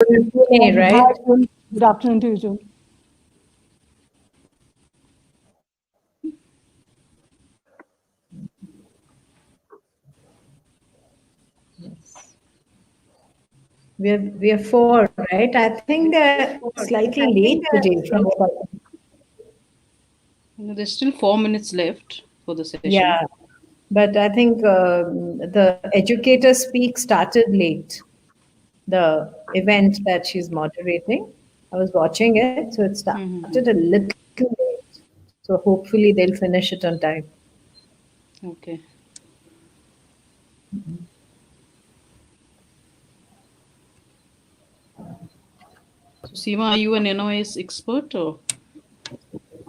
Pune, Hi, right? June. Good afternoon to you, June. We are four, right? I think they're slightly late today from what I There's still 4 minutes left for the session. yeah, but I think the educator speak started late. The event that she's moderating, I was watching it, so it started a Mm-hmm. little late. So hopefully they'll finish it on time. Okay. So, Seema, are you an NOS expert or?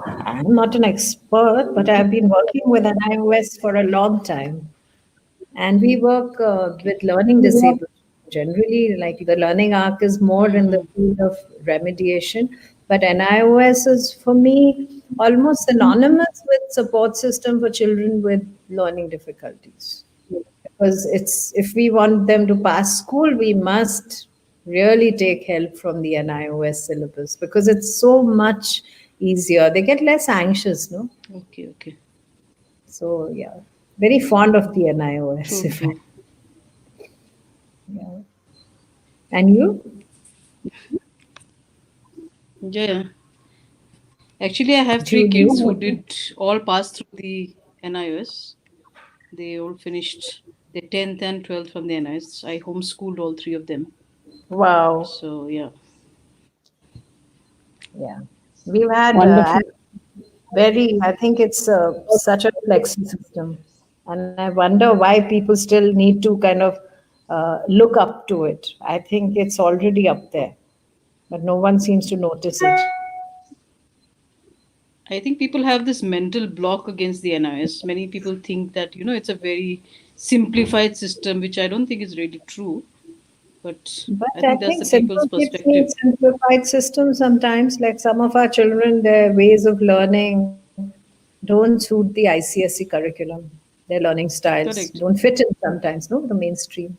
I'm not an expert, but I've been working with an iOS for a long time. And we work with learning disabled. Generally, like the learning arc is more in the Mm-hmm. field of remediation, but NIOS is for me almost synonymous with support system for children with learning difficulties. Because it's if we want them to pass school, we must really take help from the NIOS syllabus because it's so much easier. They get less anxious, no? Okay, okay. So yeah, very fond of the NIOS. True, If I, true. yeah. And you? Yeah. Actually, I have three June, you kids who would. did all pass through the NIOS. They all finished the 10th and 12th from the NIOS. I homeschooled all three of them. Wow. So, yeah. Yeah. We've had Wonderful. I think it's such a flexi system. And I wonder why people still need to kind of look up to it. I think it's already up there, but no one seems to notice it. I think people have this mental block against the NIS. Many people think that, it's a very simplified system, which I don't think is really true. But I But I think that's think the people's simple kids need perspective. simplified systems sometimes. Like some of our children, their ways of learning don't suit the ICSE curriculum. Their learning styles Correct. don't fit in sometimes, no, the mainstream.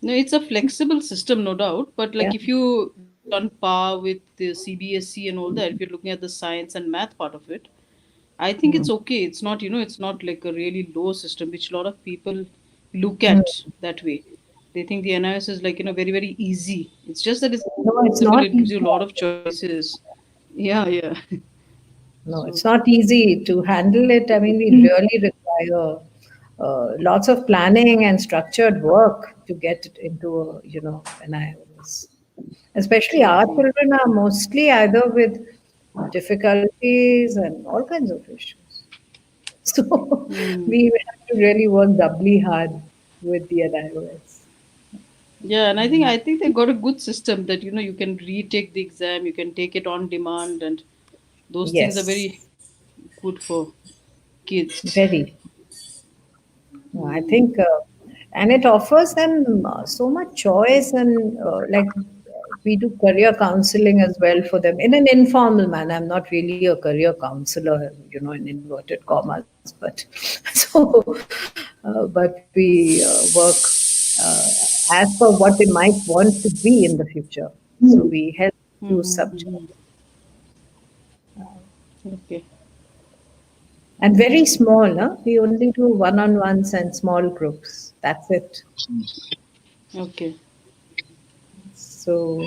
No, it's a flexible system, no doubt. But Yeah. like if you on par with the CBSE and all that, if you're looking at the science and math part of it, I think it's okay. It's not, it's not like a really low system, which a lot of people look Mm. at that way. They think the NIS is like, very, very easy. It's just that it's No, it's simple. not It gives easy. you a lot of choices. Yeah, yeah. No, So, it's not easy to handle it. I mean, we really require lots of planning and structured work to get it into, an iOS. Especially true, our true. children are mostly either with difficulties and all kinds of issues. So Hmm. we have to really work doubly hard with the iOS. Yeah, and I think they got a good system that you can retake the exam, you can take it on demand, and those things are Yes, very good for kids. very. I Hmm. think, and it offers them so much choice, and like we do career counseling as well for them in an informal manner. I'm not really a career counselor, in inverted commas, but but we work as per what they might want to be in the future. So we help choose subjects. Mm-hmm. Okay. And very small, huh? We only do one-on-ones and small groups. That's it. Okay. So,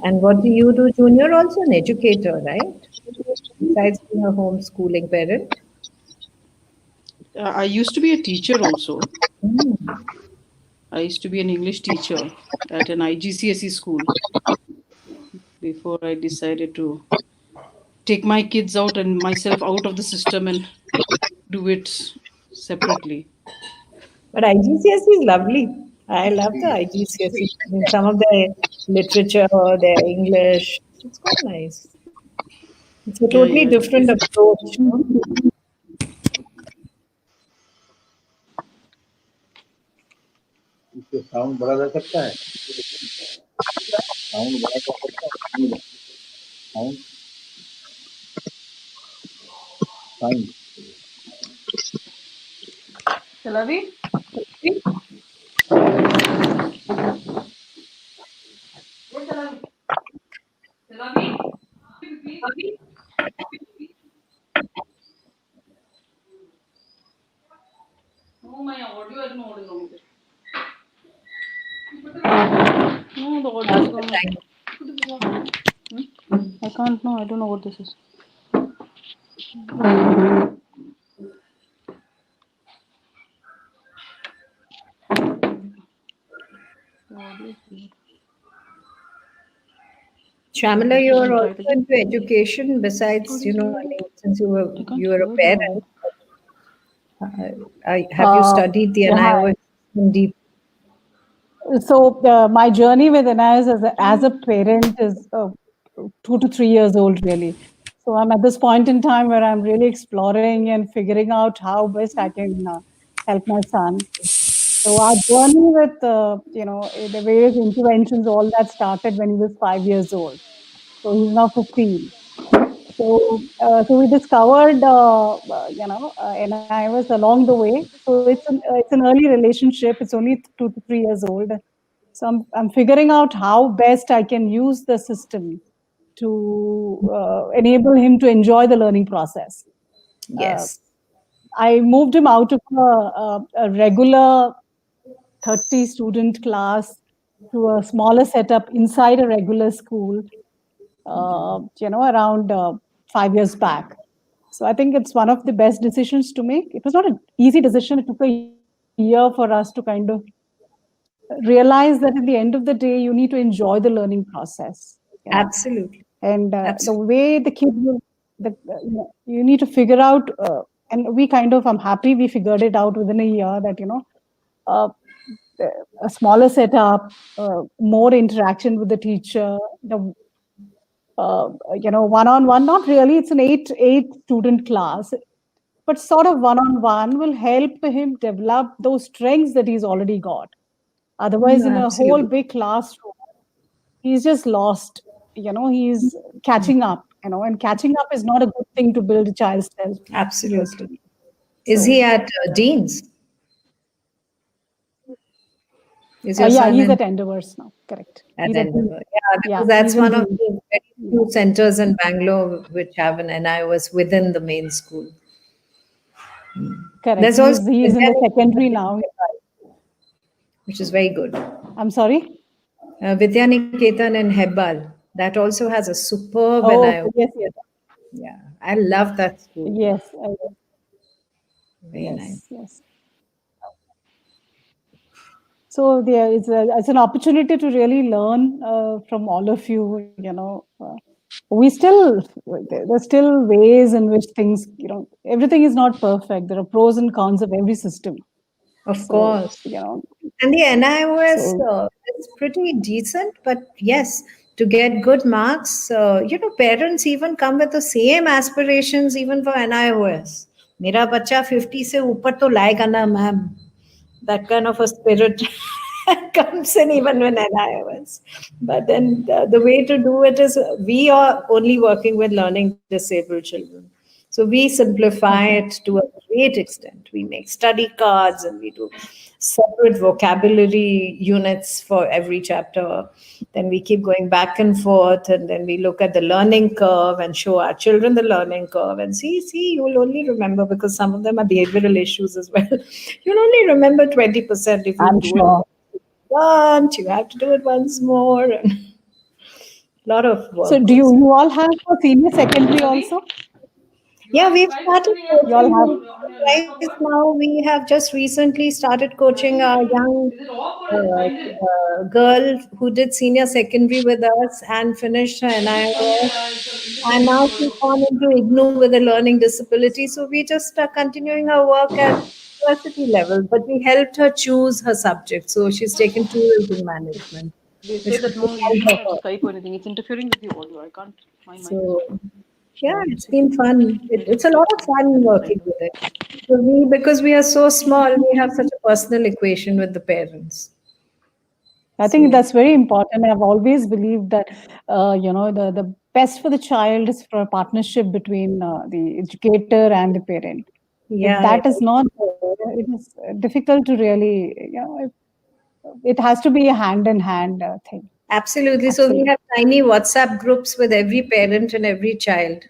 and what do you do, June? You're also an educator, right? Besides being a homeschooling parent. I used to be a teacher also. Mm. I used to be an English teacher at an IGCSE school before I decided to take my kids out and myself out of the system and do it separately. But IGCSE is lovely. I love the IGCSE. I mean, some of their literature, their English, it's quite nice. It's a Yeah, totally yeah. different approach, no? इससे sound बढ़ा जा सकता है sound बढ़ा जा सकता है sound sound Shall we? No, the audio is How's the gone. time? I can't know. I don't know what this is. The audio is weird. Shamila, you You are can try also it again. into education besides, Audio is weird. I mean, since you I can't were a hear the audio. parent. Have you studied the Yeah, hi. NIOS in deep? So my journey with NIS as a parent is 2 to 3 years old, really. So I'm at this point in time where I'm really exploring and figuring out how best I can help my son. So our journey with, the various interventions, all that started when he was 5 years old. So he's now 15. So we discovered, NIOS along the way. So it's an early relationship. It's only 2 to 3 years old. So I'm figuring out how best I can use the system to enable him to enjoy the learning process. Yes. I moved him out of a regular 30 student class to a smaller setup inside a regular school, around 5 years back. So I think it's one of the best decisions to make. It was not an easy decision. It took a year for us to kind of realize that at the end of the day, you need to enjoy the learning process. Absolutely. And the Absolutely. way the kid will, you need to figure out, and I'm happy we figured it out within a year that, uh, a smaller setup, more interaction with the teacher, one-on-one, not really, it's an eight student class, but sort of one-on-one will help him develop those strengths that he's already got. Otherwise, in a whole Absolutely. big classroom, he's just lost. He's catching up, and catching up is not a good thing to build a child's self. Absolutely. Is he So, at Dean's? Is your yeah, son he's in at Endeavors now. Correct. at He's at Endeavour? Yeah, yeah, because that's he's in one of Dean. the very few centers in Bangalore which have an NIOS within the main school. Correct. There's also He's in the secondary now. which is very good. I'm sorry. Vidyaniketan in Hebbal, that also has a superb Oh, NIOS. yes. Yeah, I love that school. Yes. Very nice. Yes. So it's an opportunity to really learn from all of you. There's still ways in which things, everything is not perfect. There are pros and cons of every system. Of course. And the NIOS is pretty decent, but yes, to get good marks, parents even come with the same aspirations even for NIOS. Mera bacha 50 se upar to laega na, ma'am. That kind of a spirit comes in even when NIOS. But then the way to do it is we are only working with learning disabled children. So we simplify it to a great extent. We make study cards and we do separate vocabulary units for every chapter. Then we keep going back and forth, and then we look at the learning curve and show our children the learning curve. And see, you'll only remember, because some of them are behavioral issues as well. You'll only remember 20% if you I'm do sure. it once. You have to do it once more. And a lot of work. So do you all have a senior secondary also? Yeah, we've started You all coaching. have. Right now, we have just recently started coaching a young girl who did senior secondary with us and finished her NIOS. And now she's gone into IGNOU with a learning disability. So we just are continuing her work at university level, but we helped her choose her subject. So she's taken tourism management. They say which that will no, you help shouldn't have her. Skype or anything. It's interfering with the audio. I can't find my. So yeah, it's been fun. It's a lot of fun working with it. So because we are so small, we have such a personal equation with the parents. I think that's very important. I've always believed that, the best for the child is for a partnership between the educator and the parent. If that is not there, it is difficult to really, it has to be a hand-in-hand thing. Absolutely. So we have tiny WhatsApp groups with every parent and every child.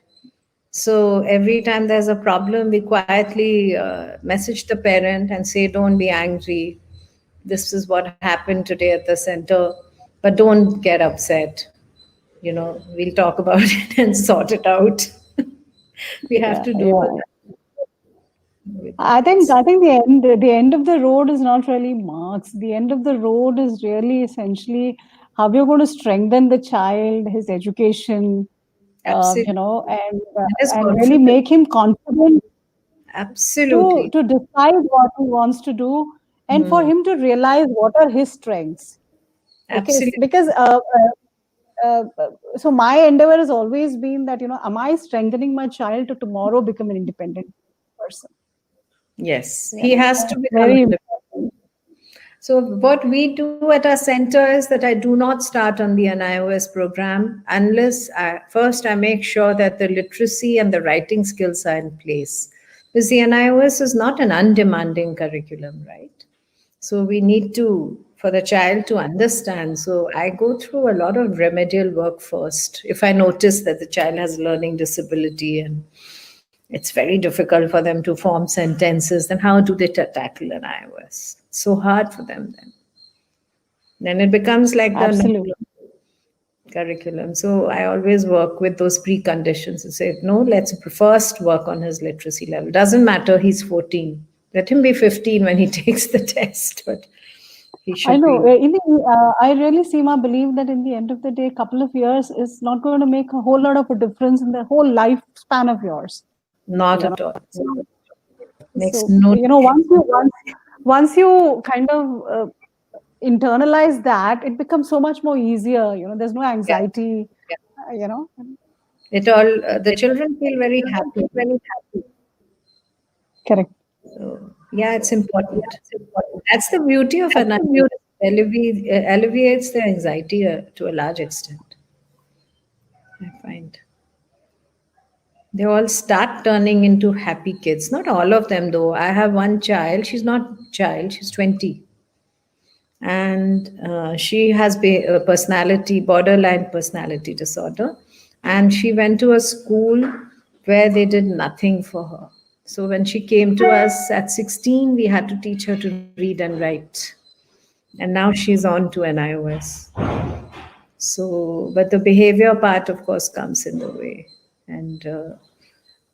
So every time there's a problem, we quietly message the parent and say, don't be angry. this is what happened today at the center, but don't get upset. We'll talk about it and sort it out. We have to do Yeah. it. I think the end of the road is not really marks. The end of the road is really essentially how you're going to strengthen the child, his education, Absolutely. and His really confidence. make him confident Absolutely. to decide what he wants to do, and for him to realize what are his strengths. Okay, Absolutely. because so my endeavor has always been that, am I strengthening my child to tomorrow become an independent person? Yes, You he know, has to become very independent. important. So what we do at our center is that I do not start on the NIOS program unless first I make sure that the literacy and the writing skills are in place. Because the NIOS is not an undemanding curriculum, right? So we need for the child to understand. So I go through a lot of remedial work first. If I notice that the child has learning disability and it's very difficult for them to form sentences, then how do they tackle an iOS? It's so hard for them then. Then it becomes like the Absolutely. curriculum. So I always work with those preconditions and say, no, let's first work on his literacy level. Doesn't matter, he's 14. Let him be 15 when he takes the test, but he should I know. be. I really believe that in the end of the day, a couple of years is not going to make a whole lot of a difference in the whole lifespan of yours. Not at all. Makes So, no once you kind of internalize that, it becomes so much more easier. There's no anxiety. It all the children feel very happy. Correct. So yeah, it's important. That's the beauty of an IELTS. Alleviates their anxiety to a large extent. I find they all start turning into happy kids. Not all of them, though. I have one child. She's not child. She's 20, and she has a borderline personality disorder, and she went to a school where they did nothing for her. So when she came to us at 16, we had to teach her to read and write, and now she's on to an iOS. So, but the behavior part, of course, comes in the way, and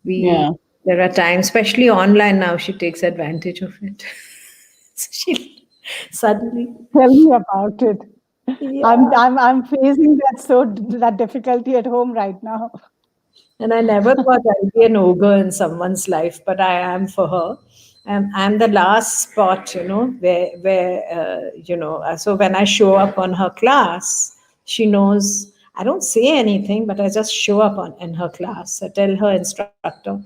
there are times, especially online now, she takes advantage of it. So she suddenly. Tell me about it. Yeah. I'm facing that difficulty at home right now. And I never thought I'd be an ogre in someone's life, but I am for her. And I'm the last spot, where so when I show up on her class, she knows I don't say anything, but I just show up in her class. I tell her instructor,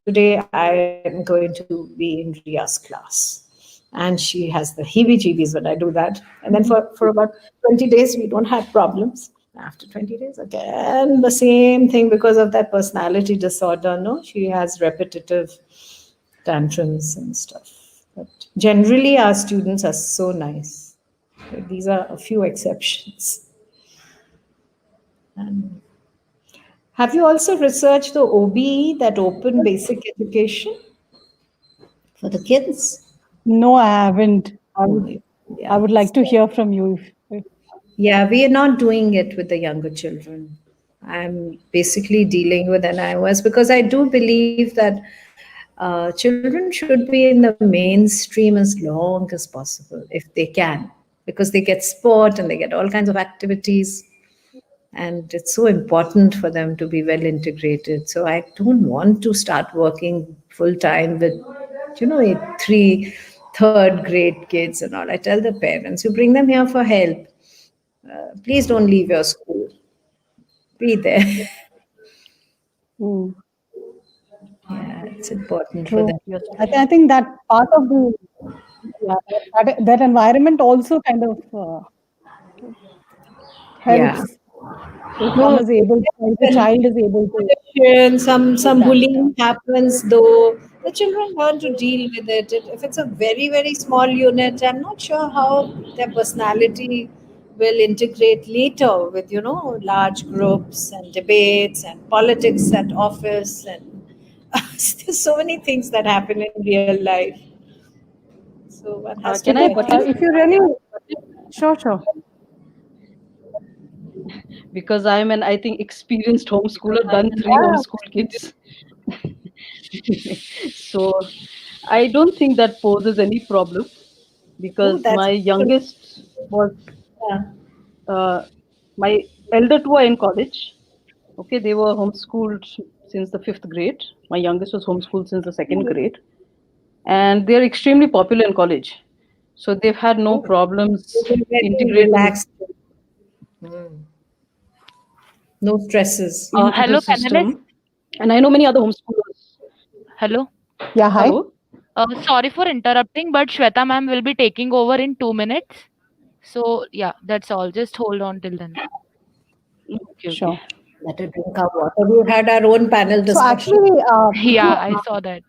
today I am going to be in Ria's class. And she has the heebie-jeebies when I do that. And then for about 20 days, we don't have problems. After 20 days, again, the same thing because of that personality disorder. No, she has repetitive tantrums and stuff. But generally, our students are so nice. These are a few exceptions. And have you also researched the OBE, that Open Basic Education, for the kids? No, I haven't. I Yeah. would like to hear from you. Yeah, we are not doing it with the younger children. I'm basically dealing with an iOS because I do believe that children should be in the mainstream as long as possible, if they can, because they get sport and they get all kinds of activities. And it's so important for them to be well integrated. So I don't want to start working full time with, third grade kids and all. I tell the parents, you bring them here for help. Please don't leave your school. Be there. Yeah, it's important for True. them. I think that part of that environment also kind of helps. If one is able, if the child is able to. Some bullying happens, though the children learn to deal with it. If it's a very, very small unit, I'm not sure how their personality will integrate later with, large groups and debates and politics at office. And there's so many things that happen in real life. So So one has Can to I get butt in? If you really, sure. Because I'm an, I think, experienced homeschooler, done 3 Yeah. homeschool kids. So I don't think that poses any problem because that's my youngest was, yeah. uh, my elder two are in college. Okay, they were homeschooled since the 5th grade. My youngest was homeschooled since the 2nd grade. And they're extremely popular in college. So they've had no problems You're very integrating. relaxed. No stresses. Into Hello, the panelists. system. And I know many other homeschoolers. Hello. Yeah, hi. Hello. Sorry for interrupting, but Shweta ma'am will be taking over in 2 minutes. So yeah, that's all. Just hold on till then. Okay, Sure. okay. Let it drink our water. We had our own panel So discussion. actually, Yeah, I saw that.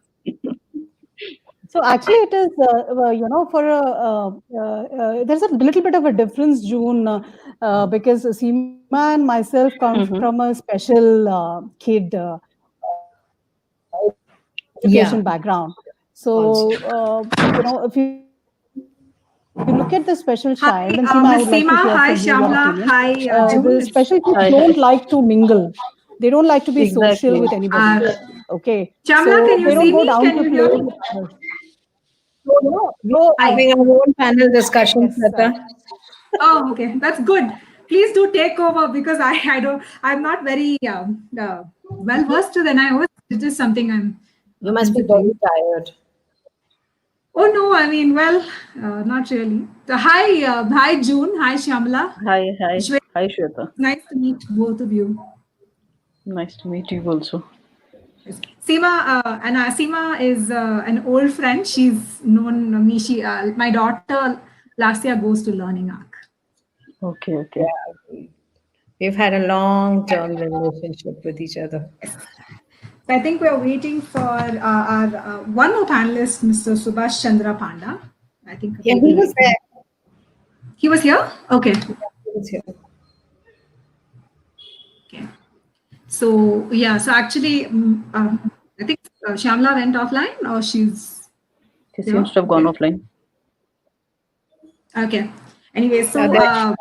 it is, for there's a little bit of a difference, June, because Seema and myself come Mhm. from a special kid education background. So, if you look at the special child, and Seema, I would like to hear Hi, from you your Shyamla. opinion. Hi, The June. special kids Hi, don't hi. like to mingle. They don't like to be social Exactly. with anybody. Okay. Shyamla, So can you they don't see go me? down Can to you play hear me? with others. We're Hi. having our own panel discussion, Yes, Shweta. Oh, okay, that's good. Please do take over because I'm not very well versed with NIOS. It is something I'm You must be considering. very tired. Oh no, I mean, well, not really. So, hi June. Hi Shyamla. Hi, hi. Shweta, Hi, Shweta. nice to meet both of you. Nice to meet you also. Seema is an old friend. She's known me. My daughter last year goes to Learning Arc. Okay, okay. We've had a long-term relationship with each other. So I think we're waiting for our one more panelist, Mr. Subhash Chandra Panda. I think Yeah, he was there. He was here? Okay. He was here. Okay. So, yeah, so actually, I think Shyamla went offline or she's She here? seems to have gone Okay. offline. Okay. Anyway, so Yeah,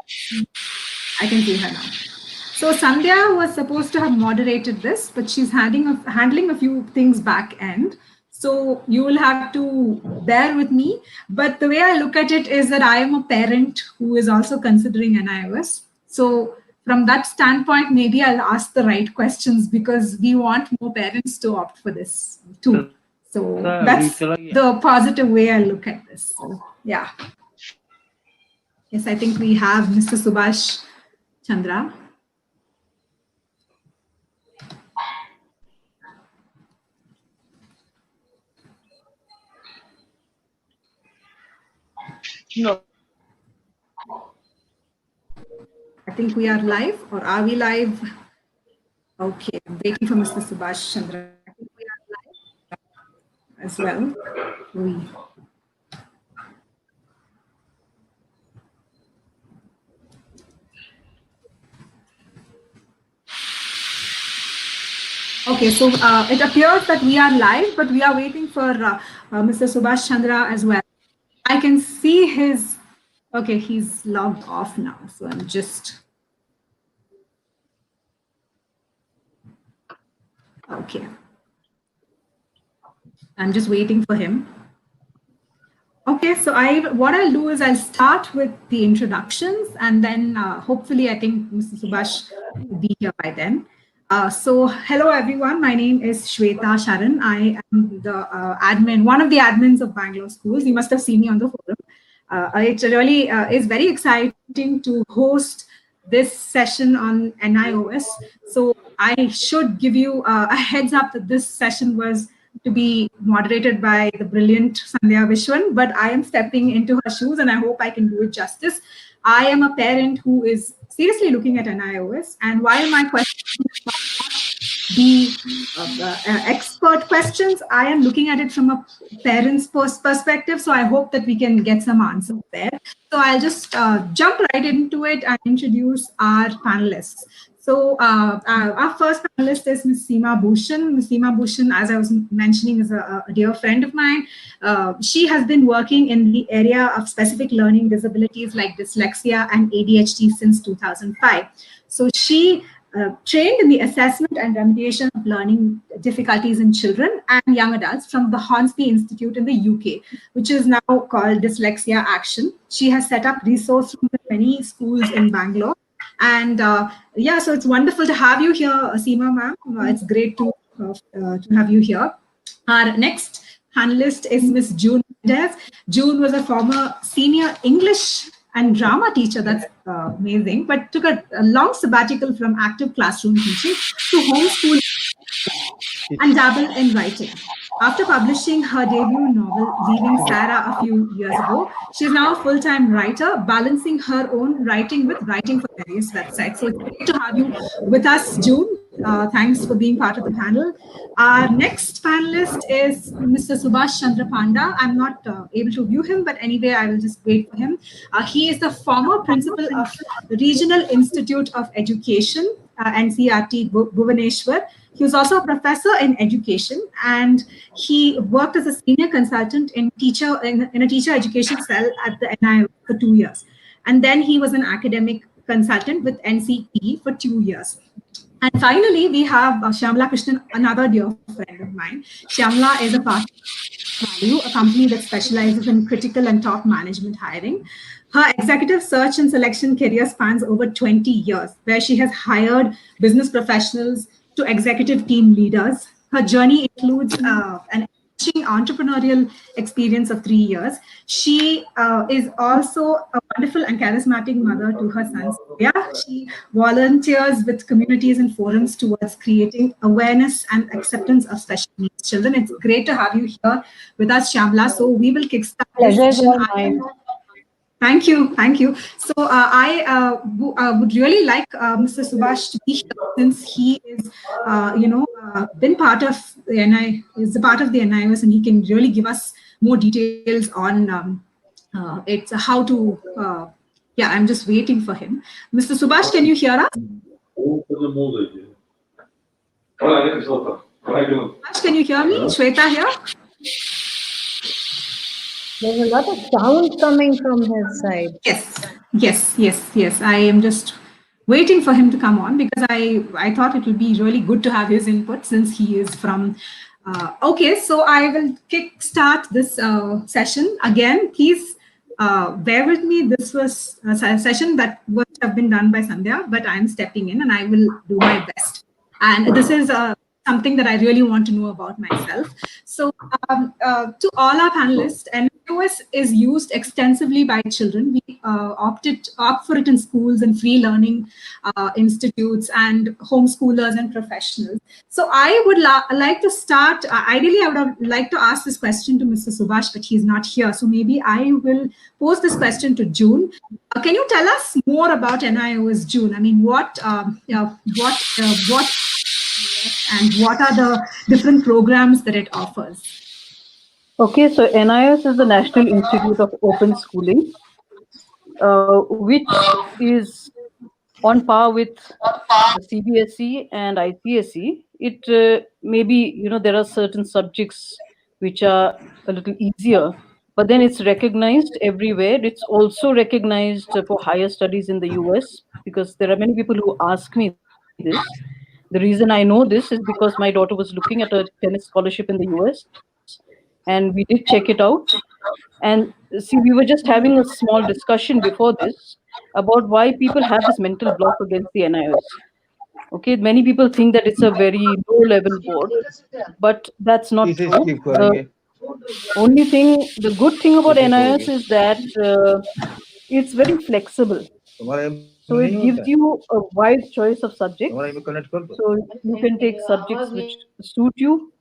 I can see her now. So Sandhya was supposed to have moderated this, but she's handling a few things back end. So you will have to bear with me. But the way I look at it is that I am a parent who is also considering NIOS. So from that standpoint, maybe I'll ask the right questions because we want more parents to opt for this too. So that's the positive way I look at this. So, yeah. Yes, I think we have Mr. Subhash Chandra. No. I think we are live, or are we live? Okay, I'm waiting for Mr. Subhash Chandra. I think we are live as well. Okay, so it appears that we are live, but we are waiting for Mr. Subhash Chandra as well. I can see his, okay, he's logged off now. So I'm just, okay. I'm just waiting for him. Okay, so what I'll do is I'll start with the introductions and then hopefully I think Mr. Subhash will be here by then. So hello everyone, my name is Shweta Sharan. I am the admin, one of the admins of Bangalore Schools. You must have seen me on the forum. It really is very exciting to host this session on NIOS. So I should give you a heads up that this session was to be moderated by the brilliant Sandhya Vishwan, but I am stepping into her shoes and I hope I can do it justice. I am a parent who is seriously looking at NIOS, and while my questions be expert questions, I am looking at it from a parent's perspective, so I hope that we can get some answers there. So I'll just jump right into it and introduce our panelists. So our first panelist is Ms. Seema Bhushan. Ms. Seema Bhushan, as I was mentioning, is a dear friend of mine. She has been working in the area of specific learning disabilities like dyslexia and ADHD since 2005. So she trained in the assessment and remediation of learning difficulties in children and young adults from the Hornsby Institute in the UK, which is now called Dyslexia Action. She has set up resource rooms in many schools in Bangalore. And yeah, so it's wonderful to have you here, Seema ma'am. It's great to have you here. Our next panelist is Miss June Mendez. June was a former senior English and drama teacher. That's amazing, but took a long sabbatical from active classroom teaching to homeschool and dabbled in writing. After publishing her debut novel, Leaving Sarah, a few years ago, she is now a full-time writer, balancing her own writing with writing for various websites. So it's great to have you with us, June. Thanks for being part of the panel. Our next panelist is Mr. Subhash Chandra Panda. I'm not able to view him, but anyway, I will just wait for him. He is the former principal of the Regional Institute of Education, NCRT Bhubaneswar. He was also a professor in education, and he worked as a senior consultant in a teacher education cell at the NIO for 2 years. And then he was an academic consultant with NCT for 2 years. And finally, we have Shyamala Krishnan, another dear friend of mine. Shyamala is a partner of Value, a company that specializes in critical and top management hiring. Her executive search and selection career spans over 20 years, where she has hired business professionals to executive team leaders. Her journey includes an entrepreneurial experience of 3 years. She is also a wonderful and charismatic mother to her sons. Yeah, she volunteers with communities and forums towards creating awareness and acceptance of special needs children. It's great to have you here with us, Shyamala. So we will kickstart this Pleasure is session. all mine. Thank you. So I would really like Mr. Subhash to be here, since he is, been part of the NI, is a part of the NIOS, and he can really give us more details on it's how to. Yeah, I'm just waiting for him. Mr. Subhash, can you hear us? Subhash, can you hear me? Shweta here. There's a lot of sound coming from his side. Yes. I am just waiting for him to come on, because I thought it would be really good to have his input, since he is from. Okay, so I will kickstart this session again. Please bear with me. This was a session that would have been done by Sandhya, but I'm stepping in and I will do my best. And this is something that I really want to know about myself. So to all our panelists, NIOS is used extensively by children. We opt for it in schools and free learning institutes and homeschoolers and professionals. So I would like to start, ideally I would have liked to ask this question to Mr. Subhash, but he's not here. So maybe I will pose this question to June. Can you tell us more about NIOS, June? I mean, what and what are the different programs that it offers? Okay, so NIOS is the National Institute of Open Schooling, which is on par with the CBSE and ICSE. It maybe, there are certain subjects which are a little easier, but then it's recognized everywhere. It's also recognized for higher studies in the US, because there are many people who ask me this. The reason I know this is because my daughter was looking at a tennis scholarship in the US, and we did check it out. And see, we were just having a small discussion before this about why people have this mental block against the NIOS. Okay, many people think that it's a very low-level board, but that's not true. The only thing, the good thing about NIOS is that it's very flexible. So it gives you a wide choice of subjects. So you can take subjects which suit you.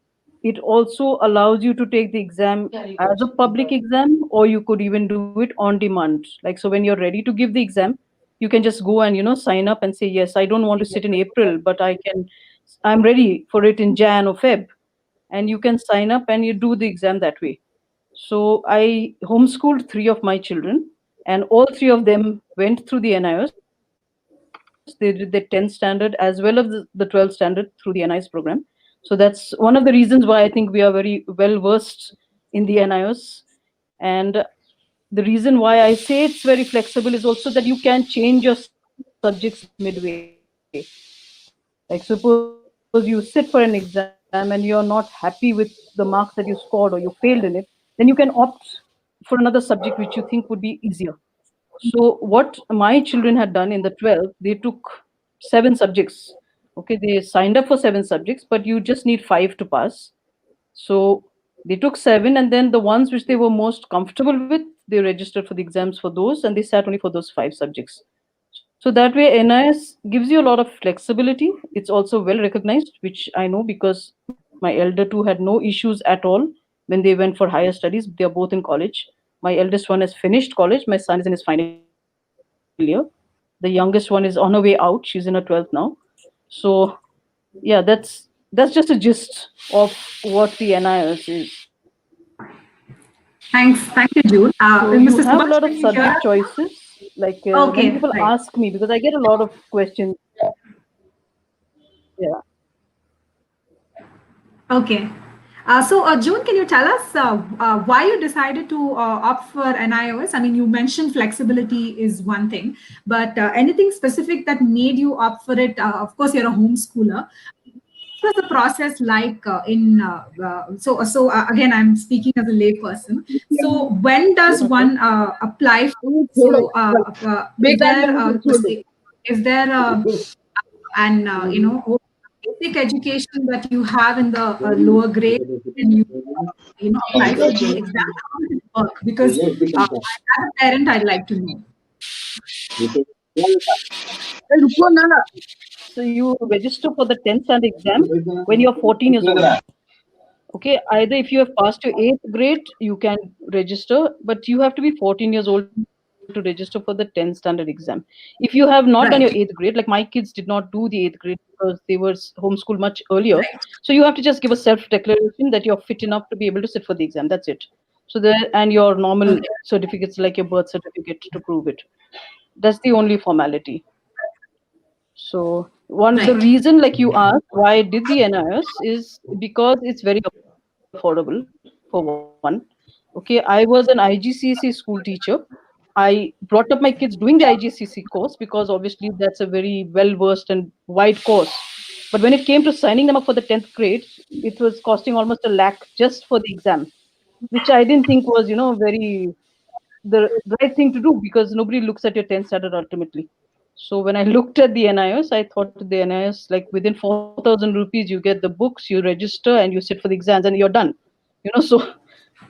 It also allows you to take the exam as a public exam, or you could even do it on demand. Like, so when you're ready to give the exam, you can just go and, sign up and say, yes, I don't want to sit in April, but I'm ready for it in Jan or Feb. And you can sign up and you do the exam that way. So I homeschooled 3 of my children, and all 3 of them went through the NIOS. They did the 10th standard as well as the 12th standard through the NIS program. So that's one of the reasons why I think we are very well versed in the NIS. And the reason why I say it's very flexible is also that you can change your subjects midway. Like suppose you sit for an exam and you're not happy with the marks that you scored or you failed in it, then you can opt for another subject which you think would be easier. So what my children had done in the 12th, they took 7 subjects. Okay, they signed up for 7 subjects, but you just need 5 to pass. So they took 7, and then the ones which they were most comfortable with, they registered for the exams for those, and they sat only for those 5 subjects. So that way, NIS gives you a lot of flexibility. It's also well recognized, which I know because my elder two had no issues at all when they went for higher studies. They are both in college. My eldest one has finished college. My son is in his final year. The youngest one is on her way out. She's in her 12th now. So yeah, that's just a gist of what the NIS is. Thanks. Thank you, June. So you Mr. have a Subhash, lot of can you hear subject us? choices. Like Okay, many people right. ask me because I get a lot of questions. Yeah. Okay. June, can you tell us why you decided to opt for NIOS? I mean, you mentioned flexibility is one thing, but anything specific that made you opt for it? Of course, you're a homeschooler. What was the process like again, I'm speaking as a layperson. So when does one apply? So is there an basic education that you have in the lower grade and you apply for the exam? How does it work? Because as a parent, I'd like to know. So you register for the 10th standard exam when you're 14 years old. Okay, either if you have passed your 8th grade, you can register, but you have to be 14 years old to register for the 10th standard exam. If you have not done your 8th grade, like my kids did not do the 8th grade because they were homeschooled much earlier, so you have to just give a self-declaration that you're fit enough to be able to sit for the exam. That's it. So there, and your normal certificates like your birth certificate to prove it. That's the only formality. So one of the reason, like you asked, why I did the NIS is because it's very affordable for one. Okay, I was an IGCSE school teacher. I brought up my kids doing the IGCSE course because obviously that's a very well versed and wide course. But when it came to signing them up for the 10th grade, it was costing almost 1 lakh just for the exam, which I didn't think was, very the right thing to do because nobody looks at your 10th standard ultimately. So when I looked at the NIS, I thought the NIS, like within 4,000 rupees, you get the books, you register, and you sit for the exams, and you're done. So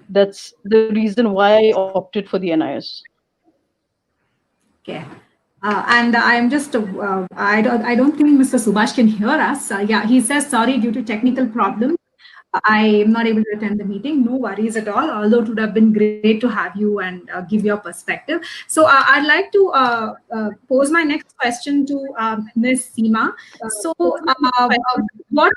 that's the reason why I opted for the NIS. Okay. And I'm just, I don't think Mr. Subhash can hear us. Yeah, he says sorry due to technical problems. I am not able to attend the meeting. No worries at all. Although it would have been great to have you and give your perspective. So I'd like to pose my next question to Ms. Seema. So what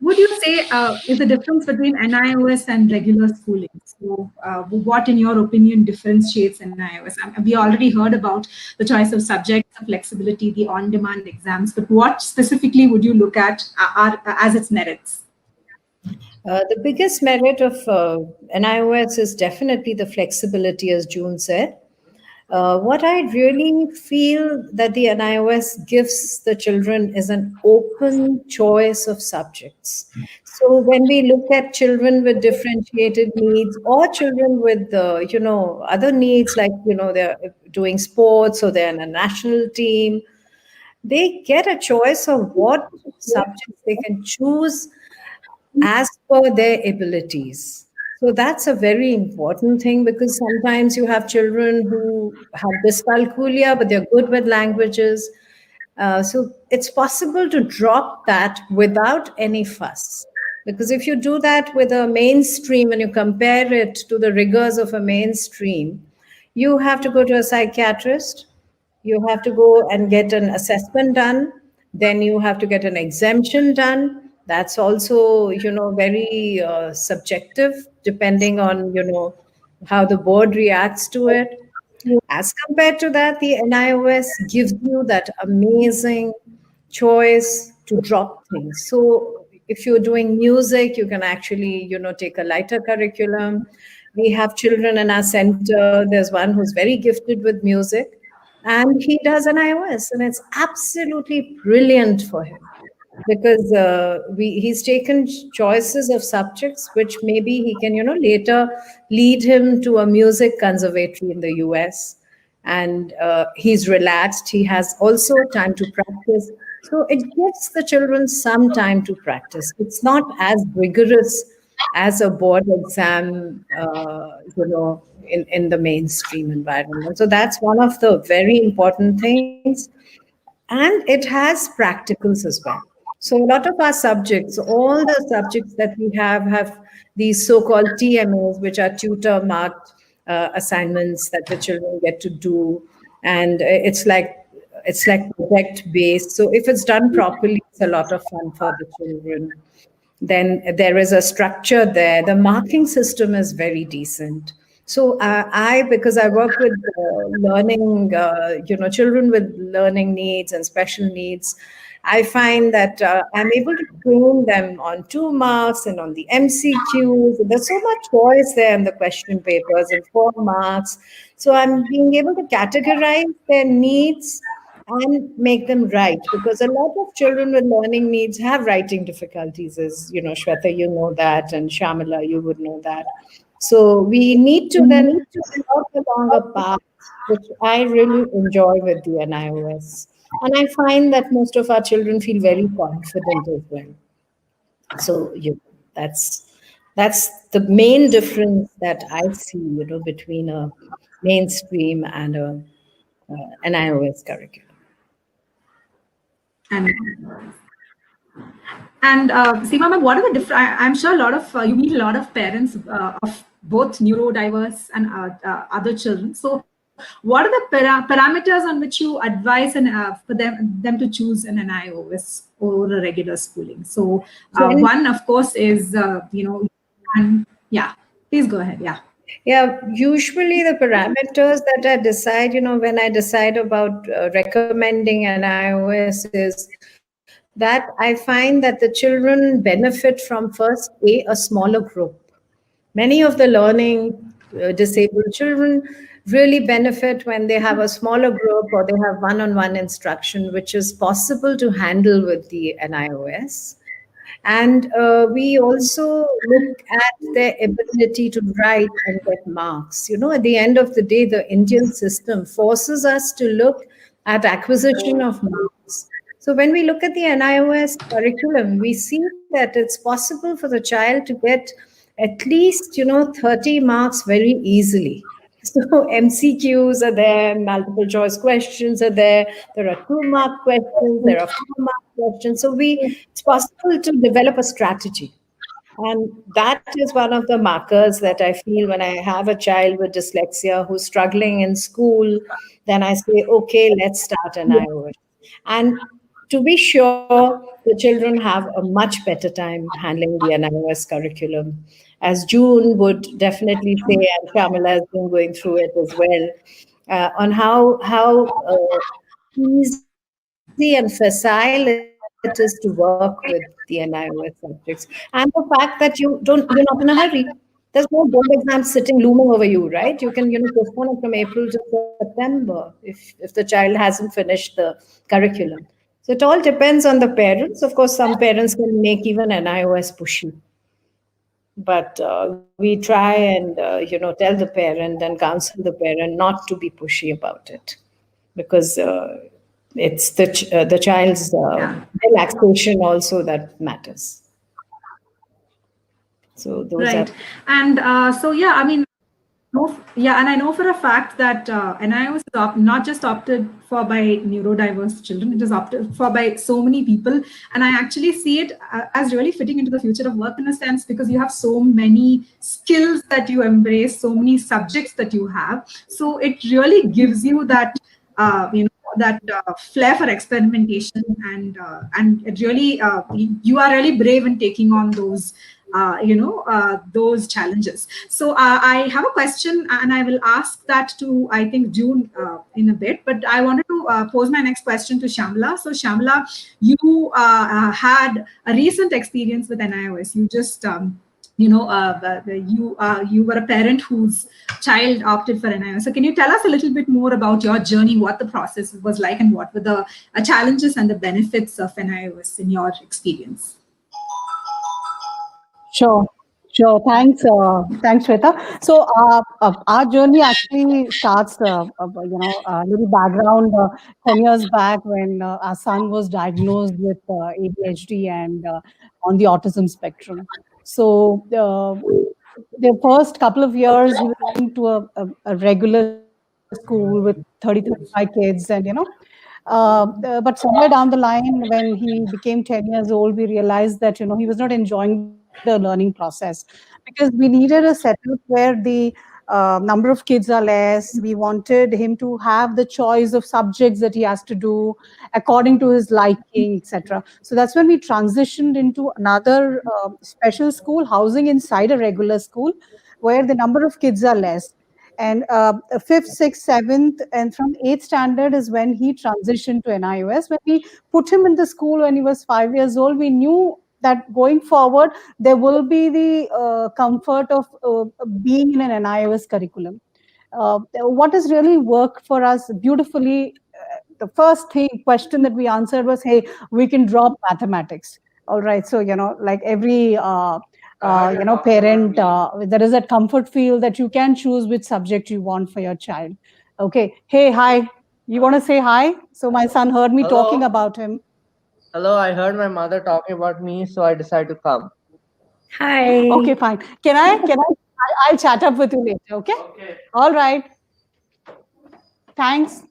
would you say is the difference between NIOS and regular schooling? So what, in your opinion, differentiates NIOS? We already heard about the choice of subjects, the flexibility, the on-demand exams, but what specifically would you look at as its merits? The biggest merit of NIOS is definitely the flexibility, as June said. What I really feel that the NIOS gives the children is an open choice of subjects. So when we look at children with differentiated needs or children with, other needs like, they're doing sports or they're in a national team, they get a choice of what subjects they can choose as per their abilities. So that's a very important thing because sometimes you have children who have dyscalculia, but they're good with languages. So it's possible to drop that without any fuss. Because if you do that with a mainstream and you compare it to the rigors of a mainstream, you have to go to a psychiatrist, you have to go and get an assessment done, then you have to get an exemption done. That's also very subjective depending on how the board reacts to it. As compared to that, the NIOS gives you that amazing choice to drop things. So if you're doing music, you can actually, take a lighter curriculum. We have children in our center. There's one who's very gifted with music, and he does an iOS, and it's absolutely brilliant for him because he's taken choices of subjects which maybe he can later lead him to a music conservatory in the US, and he's relaxed. He has also time to practice, so it gives the children some time to practice. It's not as rigorous as a board exam, in the mainstream environment. So that's one of the very important things. And it has practicals as well. So a lot of our subjects, all the subjects that we have these so-called TMAs, which are tutor marked assignments that the children get to do. And it's like project based. So if it's done properly, it's a lot of fun for the children. Then there is a structure there. The marking system is very decent. So because I work with learning, children with learning needs and special needs, I find that I'm able to train them on 2 marks and on the MCQs. There's so much choice there in the question papers and 4 marks. So I'm being able to categorize their needs and make them write, because a lot of children with learning needs have writing difficulties, as Shweta, you know that, and Shamala, you would know that. So we need to then walk along a path, which I really enjoy with the NIOS. And I find that most of our children feel very confident as well. So that's the main difference that I see, between a mainstream and an NIOS curriculum. And Seema ma'am, what are the different? I'm sure a lot of you meet a lot of parents of both neurodiverse and other children. So, what are the parameters on which you advise and for them to choose an NIOS or a regular schooling? So, one of course is and yeah, please go ahead. Yeah. Yeah, usually the parameters that I decide, when I decide about recommending an iOS is that I find that the children benefit from first, a smaller group. Many of the learning disabled children really benefit when they have a smaller group or they have one-on-one instruction, which is possible to handle with the NIOS. And we also look at their ability to write and get marks. At the end of the day, the Indian system forces us to look at acquisition of marks. So when we look at the NIOS curriculum, we see that it's possible for the child to get at least, 30 marks very easily. So MCQs are there, multiple choice questions are there. There are 2-mark questions, there are 4-mark questions. So it's possible to develop a strategy. And that is one of the markers that I feel when I have a child with dyslexia who's struggling in school, then I say, okay, let's start an iOS. And to be sure, the children have a much better time handling the NIOS curriculum. As June would definitely say, and Shamala has been going through it as well, on how easy and facile it is to work with the NIOS subjects. And the fact that you're not in a hurry. There's no board exam sitting looming over you, right? You can postpone it from April to September if the child hasn't finished the curriculum. So it all depends on the parents. Of course, some parents can make even an iOS pushy. But we try and, tell the parent and counsel the parent not to be pushy about it, because it's the child's relaxation also that matters. So those right. are... And so, yeah, I mean, and I know for a fact that NIOS is not just opted for by neurodiverse children, it is opted for by so many people. And I actually see it as really fitting into the future of work in a sense, because you have so many skills that you embrace, so many subjects that you have. So it really gives you that, flair for experimentation, and it really, you are really brave in taking on those those challenges. So I have a question, and I will ask that to, I think, June in a bit. But I wanted to pose my next question to Shamla. So Shamla, you had a recent experience with NIOS. You just you were a parent whose child opted for NIOS. So can you tell us a little bit more about your journey, what the process was like, and what were the challenges and the benefits of NIOS in your experience? Sure. Thanks, Shweta. So our journey actually starts, a little background 10 years back when our son was diagnosed with ADHD and on the autism spectrum. So the first couple of years, he was going to a regular school with 30, 35 kids, and but somewhere down the line, when he became 10 years old, we realized that he was not enjoying the learning process, because we needed a setup where the number of kids are less. We wanted him to have the choice of subjects that he has to do according to his liking, etc. So that's when we transitioned into another special school housing inside a regular school, where the number of kids are less. And fifth, sixth, seventh, and from eighth standard is when he transitioned to NIOS. When we put him in the school when he was 5 years old, we knew that going forward, there will be the comfort of being in an NIOS curriculum. What has really worked for us beautifully, the first question that we answered was, hey, we can drop mathematics. All right. So, like every parent, there is a comfort feel that you can choose which subject you want for your child. Okay. Hey, hi. You want to say hi? So my son heard me talking about him. Hello, I heard my mother talking about me, so I decided to come. Hi. Okay, fine. Can I? I'll chat up with you later. Okay. Okay. All right. Thanks.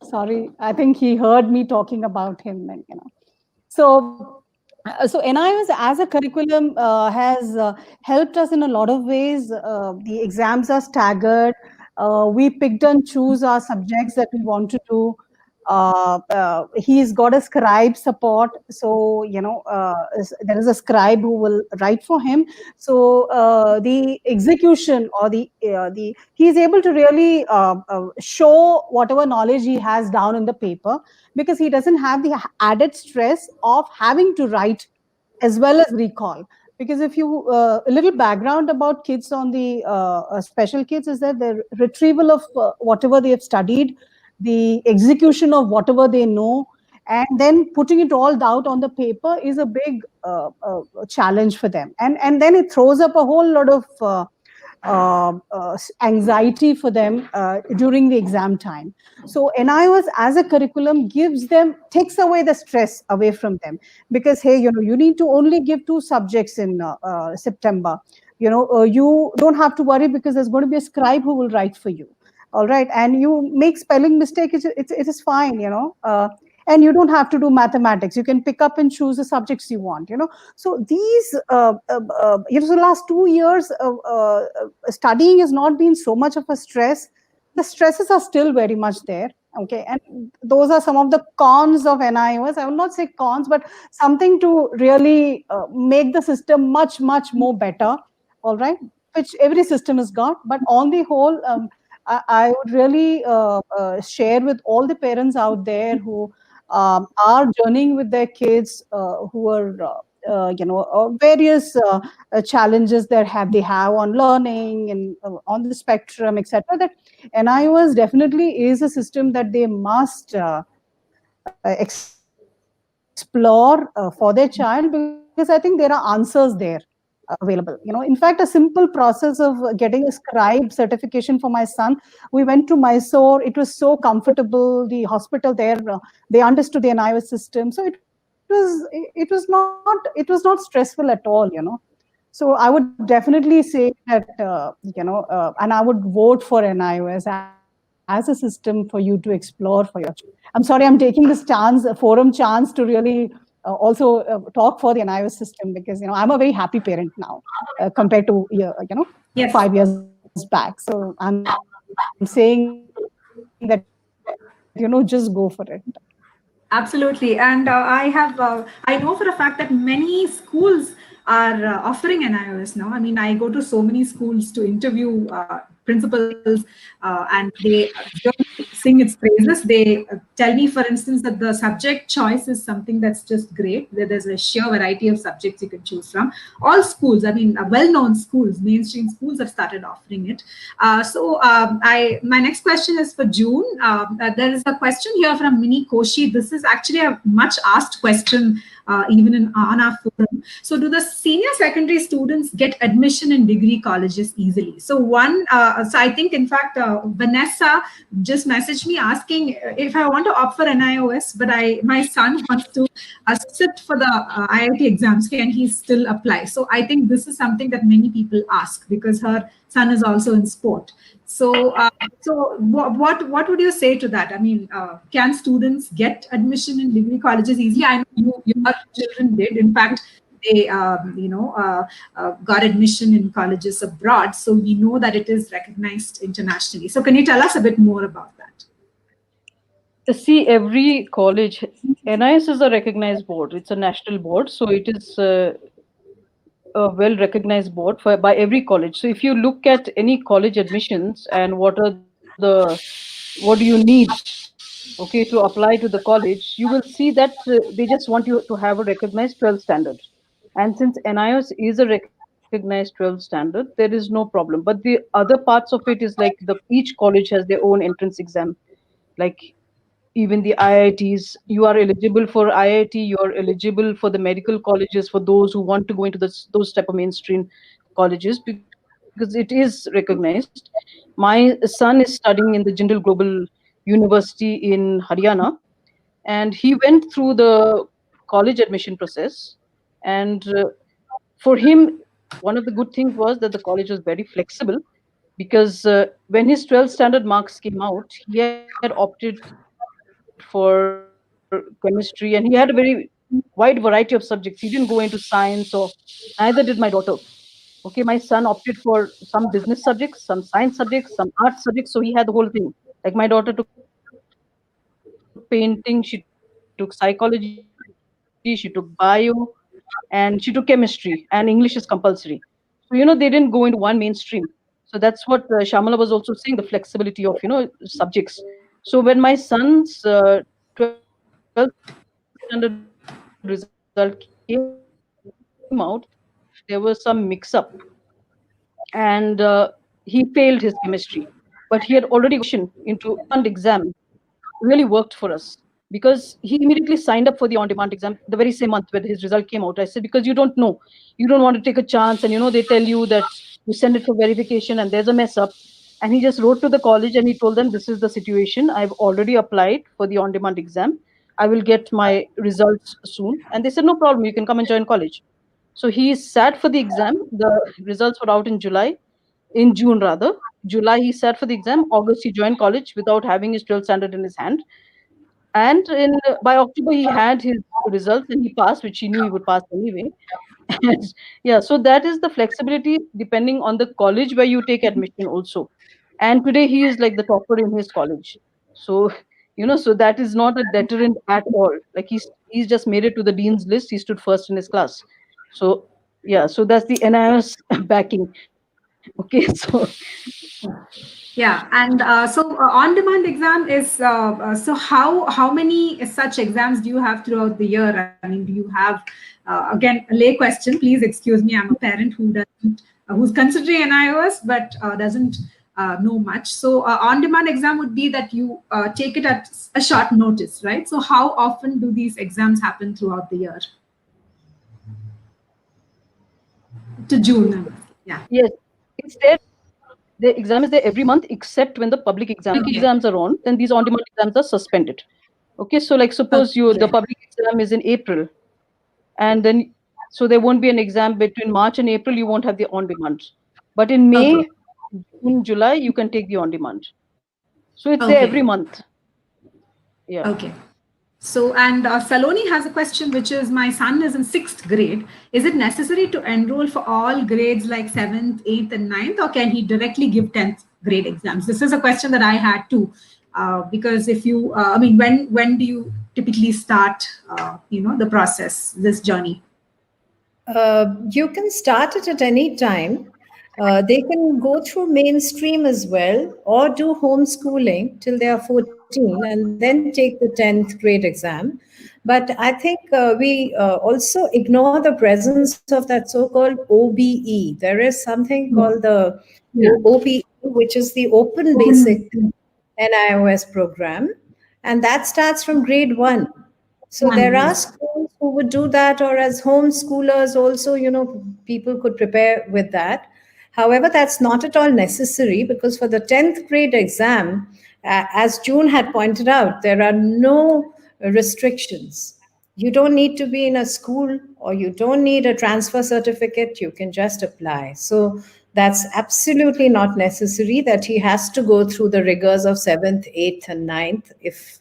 Sorry, I think he heard me talking about him, and So NIOS as a curriculum has helped us in a lot of ways. The exams are staggered. We picked and choose our subjects that we want to do. He's got a scribe support, so there is a scribe who will write for him. So the execution or the he's able to really show whatever knowledge he has down in the paper, because he doesn't have the added stress of having to write as well as recall. Because if you a little background about kids on the special kids is that the retrieval of whatever they have studied, the execution of whatever they know, and then putting it all out on the paper is a big challenge for them, and then it throws up a whole lot of anxiety for them during the exam time. So NIOS as a curriculum takes away the stress away from them, because hey, you need to only give 2 subjects in September. You don't have to worry, because there's going to be a scribe who will write for you. All right, and you make spelling mistake, it is fine, and you don't have to do mathematics. You can pick up and choose the subjects you want. So these the last 2 years studying has not been so much of a stress. The stresses are still very much there. Okay, and those are some of the cons of NIOS. I will not say cons, but something to really make the system much more better. All right, which every system has got, but on the whole, I would really share with all the parents out there who are journeying with their kids, who are various challenges that they have on learning and on the spectrum, etc. That NIOS definitely is a system that they must explore for their child, because I think there are answers there available. In fact, a simple process of getting a scribe certification for my son, we went to Mysore. It was so comfortable. The hospital there, they understood the NIOS system, so it was not stressful at all. So I would definitely say that and I would vote for NIOS as a system for you to explore for your child. I'm sorry, I'm taking this forum chance to really also talk for the NIOS system, because I'm a very happy parent now compared to Yes. 5 years back. So I'm saying that just go for it. Absolutely. And I know for a fact that many schools are offering NIOS now. I mean, I go to so many schools to interview principals, and they really sing its praises. They tell me, for instance, that the subject choice is something that's just great. There's a sheer variety of subjects you can choose from. All schools, I mean, well-known schools, mainstream schools have started offering it. My next question is for June. There is a question here from Mini Koshi. This is actually a much asked question, even on our forum. So, do the senior secondary students get admission in degree colleges easily? So, so I think, in fact, Vanessa just messaged me asking if I want to opt for NIOS, but my son wants to sit for the IIT exams. Can he still apply? So, I think this is something that many people ask because her son is also in sport. So, what would you say to that? I mean, can students get admission in degree colleges easily? I know your children did. In fact, they got admission in colleges abroad. So we know that it is recognized internationally. So can you tell us a bit more about that? See, every college, NIS is a recognized board. It's a national board, so it is a well-recognized board by every college. So if you look at any college admissions and what do you need, okay, to apply to the college, you will see that they just want you to have a recognized 12 standard. And since NIOS is a recognized 12 standard, there is no problem. But the other parts of it is like each college has their own entrance exam. Like even the IITs, you are eligible for IIT, you are eligible for the medical colleges for those who want to go into those type of mainstream colleges because it is recognized. My son is studying in the Jindal Global University in Haryana, and he went through the college admission process. And for him, one of the good things was that the college was very flexible because when his 12 standard marks came out, he had opted for chemistry and he had a very wide variety of subjects. He didn't go into science, or neither did my daughter. Okay, my son opted for some business subjects, some science subjects, some art subjects. So he had the whole thing. Like my daughter took painting, she took psychology, she took bio, and she took chemistry, and English is compulsory. So, they didn't go into one mainstream. So that's what Shamala was also saying, the flexibility of, subjects. So when my son's 12th standard result came out, there was some mix-up. And he failed his chemistry. But he had already gotten into an exam. Really worked for us because he immediately signed up for the on-demand exam the very same month when his result came out. I said, because you don't know, you don't want to take a chance, and they tell you that you send it for verification and there's a mess up. And he just wrote to the college and he told them, this is the situation. I've already applied for the on-demand exam. I will get my results soon. And they said, no problem, you can come and join college. So he sat for the exam. The results were out in June rather. July he sat for the exam. August he joined college without having his 12th standard in his hand. And by October he had his results and he passed, which he knew he would pass anyway. And, yeah, so that is the flexibility depending on the college where you take admission also. And today he is like the topper in his college. So so that is not a deterrent at all. Like he's just made it to the dean's list. He stood first in his class. So yeah, so that's the NIOS backing. Okay, so yeah, and on-demand exam is so how many such exams do you have throughout the year? I mean, do you have again a lay question? Please excuse me. I'm a parent who's considering NIOS but doesn't know much. So on-demand exam would be that you take it at a short notice, right? So how often do these exams happen throughout the year? To June. Yeah. Yes, it's there. The exam is there every month except when the public exams are on, then these on-demand exams are suspended. Okay, so like suppose the public exam is in April, and then so there won't be an exam between March and April, you won't have the on-demand. But in May, June, July, you can take the on-demand. So it's there every month. Yeah. Okay. So, and Saloni has a question, which is, my son is in 6th grade. Is it necessary to enroll for all grades like 7th, 8th, and 9th, or can he directly give 10th grade exams? This is a question that I had too, because if you, I mean, when do you typically start, the process, this journey? You can start it at any time. They can go through mainstream as well or do homeschooling till they are 14 and then take the 10th grade exam. But I think we also ignore the presence of that so-called OBE. There is something called the OBE, which is the Open Basic NIOS program, and that starts from grade 1. So there are schools who would do that, or as homeschoolers also, people could prepare with that. However, that's not at all necessary because for the 10th grade exam, as June had pointed out, there are no restrictions. You don't need to be in a school or you don't need a transfer certificate. You can just apply. So that's absolutely not necessary that he has to go through the rigors of 7th, 8th, and 9th if,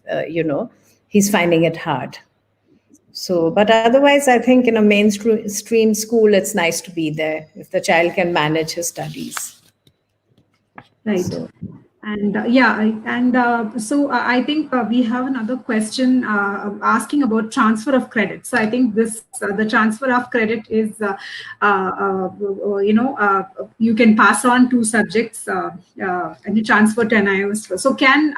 he's finding it hard. So, but otherwise, I think in a mainstream school, it's nice to be there if the child can manage his studies. Right. So. And so I think we have another question asking about transfer of credit. So I think this the transfer of credit is you can pass on 2 subjects and you transfer to NIOS. So can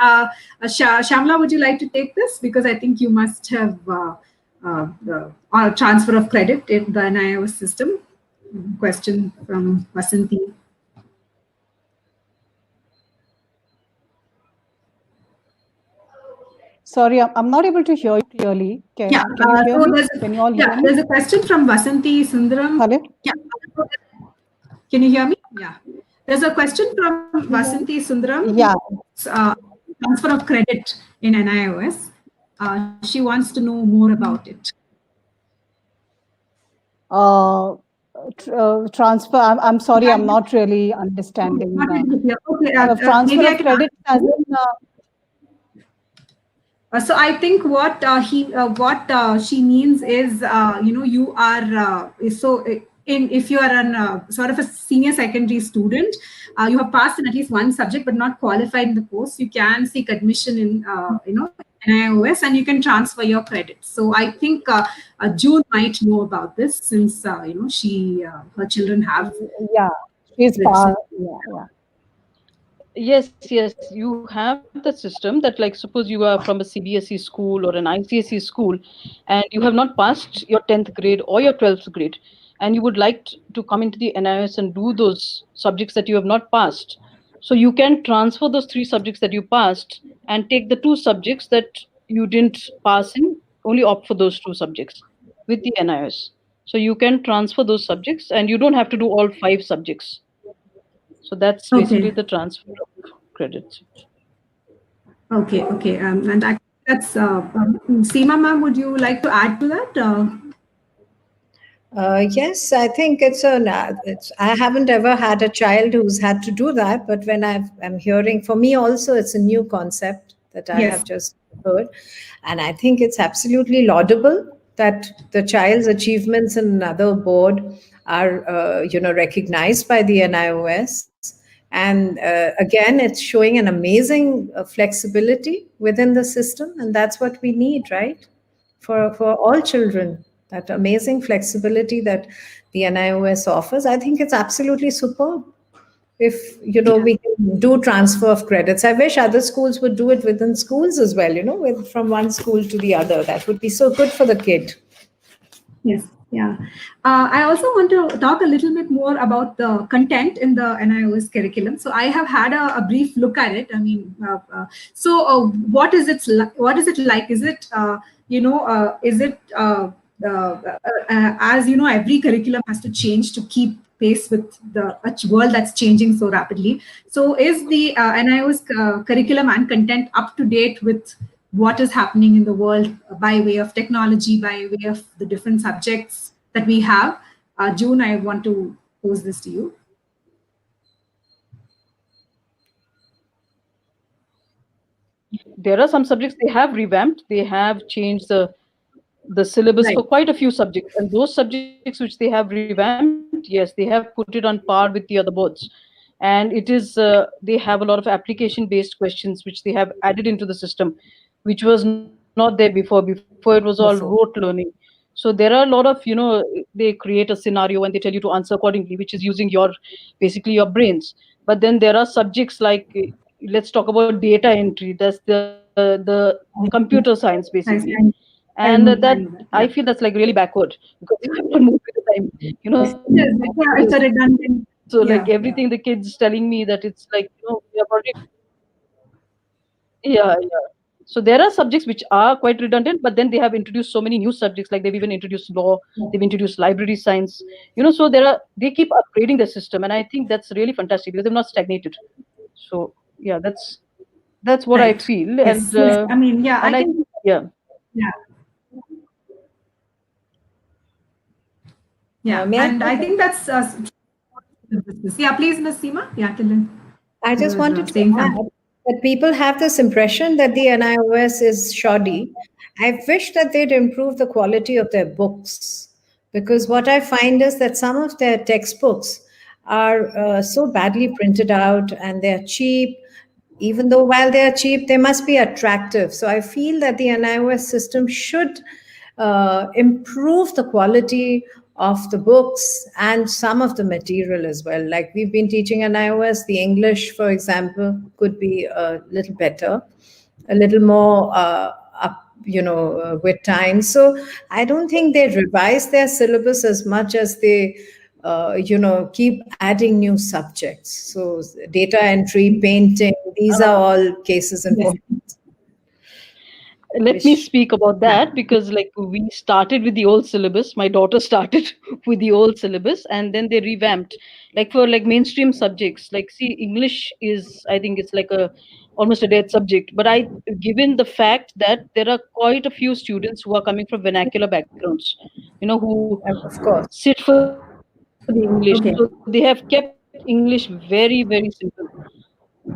Shamla, would you like to take this, because I think you must have transfer of credit in the NIOS system. Question from Vasanti. Sorry, I'm not able to hear you clearly. Can you hear me? Can you all hear me? There's a question from Vasanti Sundaram. Hello? Yeah. Can you hear me? Yeah. There's a question from Vasanti Sundaram. Yeah. Transfer of credit in NIOS. She wants to know more about it. Transfer. I'm sorry, I'm not really understanding. Transfer of credit as in. So I think what she means is, you are if you are an sort of a senior secondary student, you have passed in at least one subject but not qualified in the course, you can seek admission in NIOS and you can transfer your credits. So I think June might know about this since her children have. Yeah, she's far. Yeah. Yes, you have the system that, like, suppose you are from a CBSE school or an ICSE school and you have not passed your 10th grade or your 12th grade and you would like to come into the NIOS and do those subjects that you have not passed. So you can transfer those 3 subjects that you passed and take the 2 subjects that you didn't pass in, only opt for those 2 subjects with the NIOS. So you can transfer those subjects and you don't have to do all 5 subjects. So that's basically the transfer of credits. Okay. And that's Seema ma'am, would you like to add to that? Yes, I think I haven't ever had a child who's had to do that, but when I'm hearing, for me also, it's a new concept that I have just heard. And I think it's absolutely laudable that the child's achievements in another board are, recognized by the NIOS. And again, it's showing an amazing flexibility within the system. And that's what we need, right? For all children, that amazing flexibility that the NIOS offers. I think it's absolutely superb. If, we can do transfer of credits. I wish other schools would do it within schools as well, from one school to the other. That would be so good for the kid. Yes. Yeah. I also want to talk a little bit more about the content in the NIOS curriculum. So I have had a brief look at it. I mean, what is it like? Is it, as you know, every curriculum has to change to keep pace with the world that's changing so rapidly. So is the NIOS curriculum and content up to date with what is happening in the world by way of technology, by way of the different subjects that we have? June, I want to pose this to you. There are some subjects they have revamped. They have changed the syllabus for quite a few subjects. And those subjects which they have revamped, yes, they have put it on par with the other boards. And it is, they have a lot of application-based questions which they have added into the system, which was not there before. Before it was all rote learning. So there are a lot of, they create a scenario and they tell you to answer accordingly, which is using basically your brains. But then there are subjects like, let's talk about data entry. That's the computer science basically. And that I feel that's like really backward, because you have to move with the time. It's a redundant. So like everything the kids telling me that it's like, we have already. Yeah. So there are subjects which are quite redundant, but then they have introduced so many new subjects. Like they've even introduced law, they've introduced library science. So they keep upgrading the system, and I think that's really fantastic because they've not stagnated. So yeah, that's what I Right. feel. Yes, And yes. I mean, yeah, and I think, yeah. Yeah, May I and I think that's yeah. Please, Ms. Seema. Yeah, Tilin. I just You were, wanted to saying add something. that people have this impression that the NIOS is shoddy. I wish that they'd improve the quality of their books, because what I find is that some of their textbooks are so badly printed out and they're cheap. Even though while they are cheap, they must be attractive. So I feel that the NIOS system should improve the quality of the books and some of the material as well. Like we've been teaching NIOS, the English, for example, could be a little better, a little more up, with time. So I don't think they revise their syllabus as much as they keep adding new subjects. So data entry, painting, these are all cases in point. Let me speak about that, because like we started with the old syllabus. My daughter started with the old syllabus, and then they revamped, like for like mainstream subjects. Like, see, English is, I think it's like almost a dead subject. But given the fact that there are quite a few students who are coming from vernacular backgrounds, who Of course. sit for the English, Okay. so they have kept English very, very simple.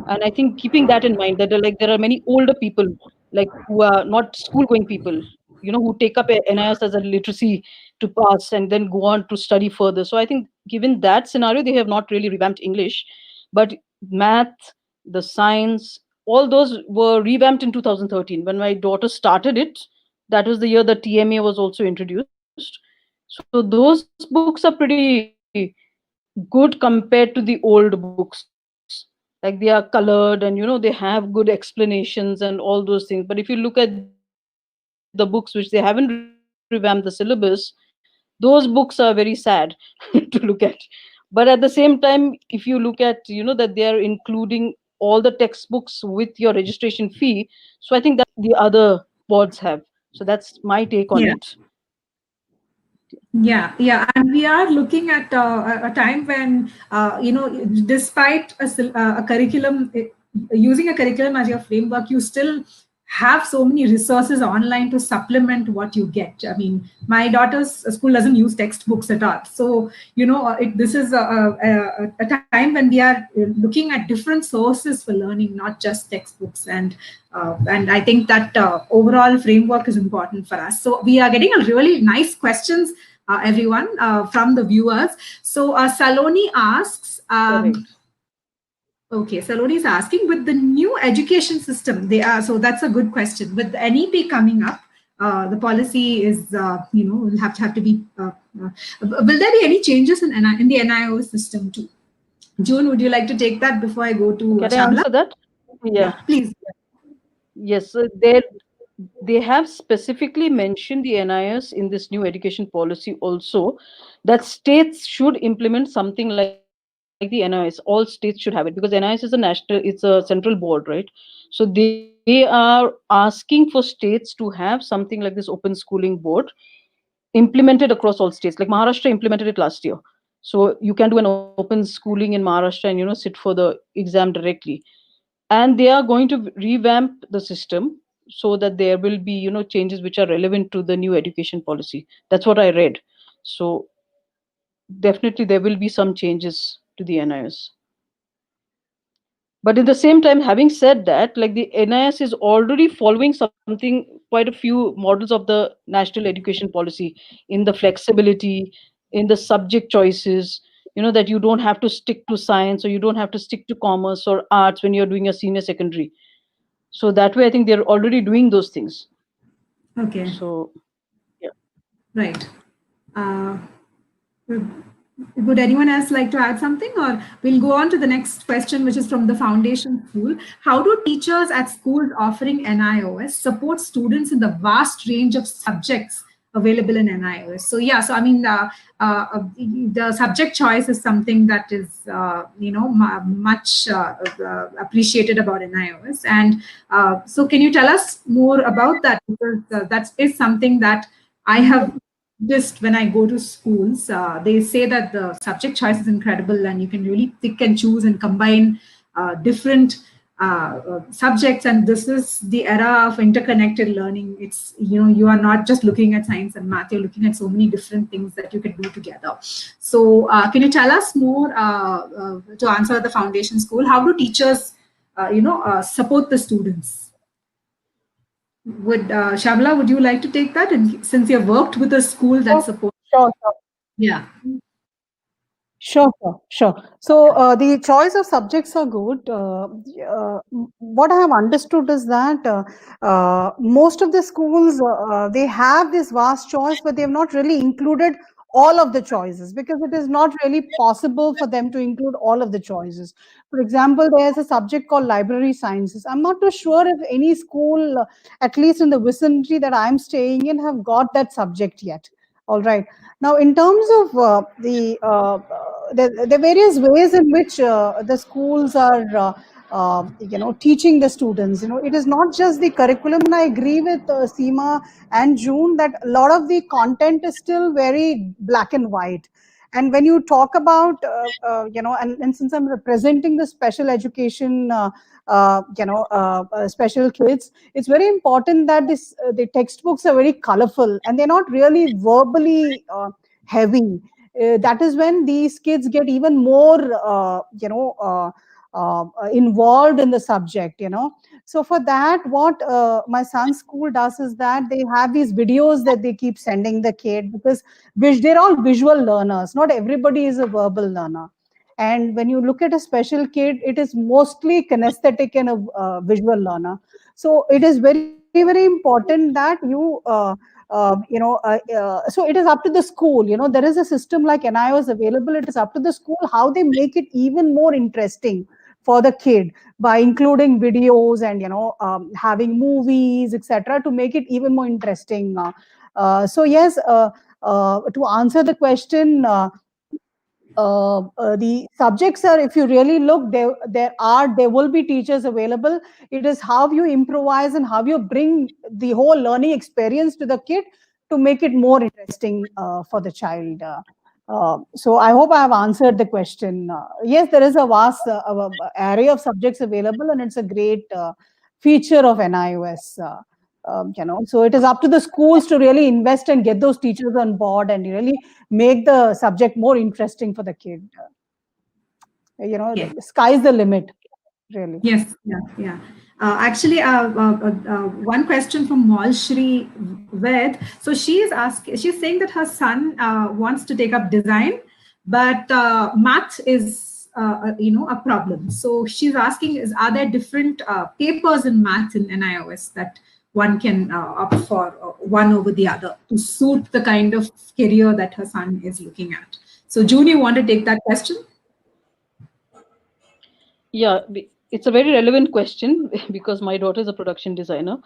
And I think keeping that in mind, that there are many older people, like who are not school going people, who take up NIS as a literacy to pass and then go on to study further. So I think given that scenario, they have not really revamped English, but math, the science, all those were revamped in 2013 when my daughter started it. That was the year the TMA was also introduced. So those books are pretty good compared to the old books. Like they are colored, and they have good explanations and all those things. But if you look at the books which they haven't revamped the syllabus, those books are very sad to look at. But at the same time, if you look at, that they are including all the textbooks with your registration fee, so I think that's something that the other boards have. So that's my take on it. Yeah. Yeah, and we are looking at a time when, despite a curriculum, using a curriculum as your framework, you still have so many resources online to supplement what you get. I mean, my daughter's school doesn't use textbooks at all. So, this is a time when we are looking at different sources for learning, not just textbooks. And I think that overall framework is important for us. So we are getting a really nice questions, everyone, from the viewers. So Saloni asks, okay, Saloni is asking, with the new education system, so that's a good question. With the NEP coming up, the policy is, will have to be, will there be any changes in the NIO system too? June, would you like to take that before I go to Can I Shamla? answer that? Yeah. Please. Yes, they have specifically mentioned the NIS in this new education policy also, that states should implement something like the NIS. All states should have it, because NIS is it's a central board, right? So they are asking for states to have something like this open schooling board implemented across all states. Like Maharashtra implemented it last year. So you can do an open schooling in Maharashtra and sit for the exam directly. And they are going to revamp the system so that there will be changes which are relevant to the new education policy. That's what I read. So definitely there will be some changes to the NIS. But at the same time, having said that, like the NIS is already following quite a few models of the national education policy, in the flexibility, in the subject choices, that you don't have to stick to science, or you don't have to stick to commerce or arts when you're doing a senior secondary. So that way, I think they're already doing those things. Okay. So, yeah. Right. Uh, would anyone else like to add something, or we'll go on to the next question, which is from the foundation school. How do teachers at schools offering NIOS support students in the vast range of subjects available in NIOS? So yeah, so I mean, the subject choice is something that is, much appreciated about NIOS. And so can you tell us more about that? Because that is something that I have just when I go to schools, they say that the subject choice is incredible and you can really pick and choose and combine different subjects. And this is the era of interconnected learning. It's, you are not just looking at science and math, you're looking at so many different things that you can do together. So can you tell us more to answer the foundation school? How do teachers, support the students? Would Shamla, would you like to take that? And since you've worked with a school that supports, Sure. yeah. Sure. So the choice of subjects are good. What I have understood is that most of the schools, they have this vast choice, but they have not really included all of the choices because it is not really possible for them to include all of the choices. For example, there's a subject called library sciences. I'm not too sure if any school, at least in the vicinity that I'm staying in, have got that subject yet. All right. Now, in terms of the various ways in which the schools are, teaching the students, it is not just the curriculum. And I agree with Seema and June that a lot of the content is still very black and white. And when you talk about, and since I'm representing the special education, special kids, it's very important that the textbooks are very colorful and they're not really verbally heavy. That is when these kids get even more, involved in the subject, So for that, what my son's school does is that they have these videos that they keep sending the kid because they're all visual learners. Not everybody is a verbal learner. And when you look at a special kid, it is mostly kinesthetic and a visual learner. So it is very, very important that you, so it is up to the school. There is a system like NIOS available. It is up to the school how they make it even more interesting for the kid by including videos and having movies, etc., to make it even more interesting. So yes, to answer the question, the subjects are, if you really look, there will be teachers available. It is how you improvise and how you bring the whole learning experience to the kid to make it more interesting for the child. So I hope I have answered the question. Yes, there is a vast array of subjects available, and it's a great feature of NIOS. So it is up to the schools to really invest and get those teachers on board and really make the subject more interesting for the kid. Yes. The sky's the limit, really. Yes, yeah. Actually, one question from Malshri Ved. So she's saying that her son wants to take up design, but math is, a problem. So she's asking, are there different papers in math in NIOS that one can opt for one over the other to suit the kind of career that her son is looking at? So June, you want to take that question? Yeah, it's a very relevant question because my daughter is a production designer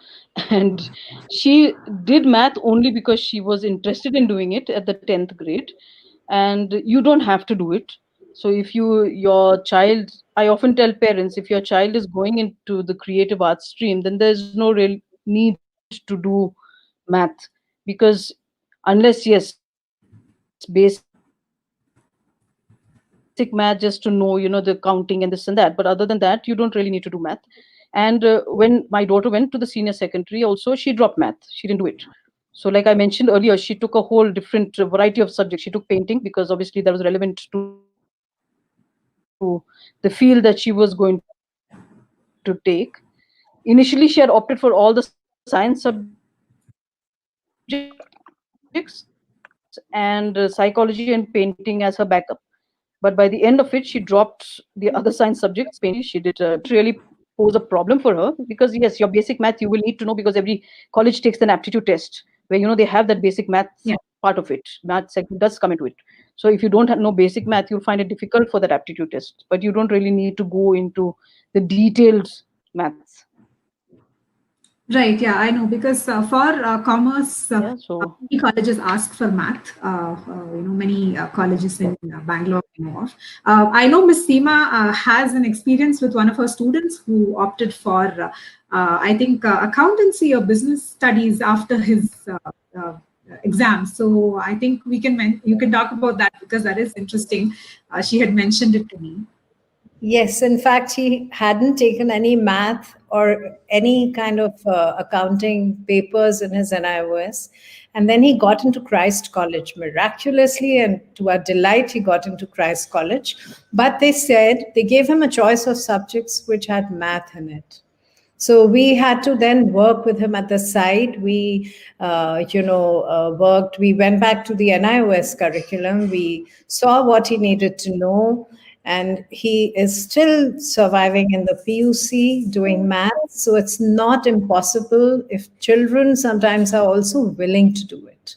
and she did math only because she was interested in doing it at the 10th grade, and you don't have to do it. So if your child, I often tell parents, if your child is going into the creative arts stream, then there's no real need to do math, because unless, yes, basic math just to know, the counting and this and that, but other than that, you don't really need to do math. And when my daughter went to the senior secondary also, she dropped math. She didn't do it. So like I mentioned earlier, she took a whole different variety of subjects. She took painting because obviously that was relevant to the field that she was going to take. Initially, she had opted for all the science subjects and psychology and painting as her backup. But by the end of it, she dropped the other science subjects. Painting, she did really pose a problem for her, because yes, your basic math you will need to know, because every college takes an aptitude test where they have that basic math part of it. Math segment does come into it. So if you don't know basic math, you'll find it difficult for that aptitude test. But you don't really need to go into the detailed maths. Right, yeah, I know, because for commerce, Yeah, so many colleges ask for math. Many colleges in Bangalore I know of. I know Miss Seema has an experience with one of her students who opted for, I think, accountancy or business studies after his exam. So I think you can talk about that, because that is interesting. She had mentioned it to me. Yes, in fact, he hadn't taken any math or any kind of accounting papers in his NIOS. And then he got into Christ College miraculously, and to our delight, he got into Christ College. But they gave him a choice of subjects which had math in it. So we had to then work with him at the side. We, worked. We went back to the NIOS curriculum. We saw what he needed to know, and he is still surviving in the PUC doing math. So it's not impossible if children sometimes are also willing to do it.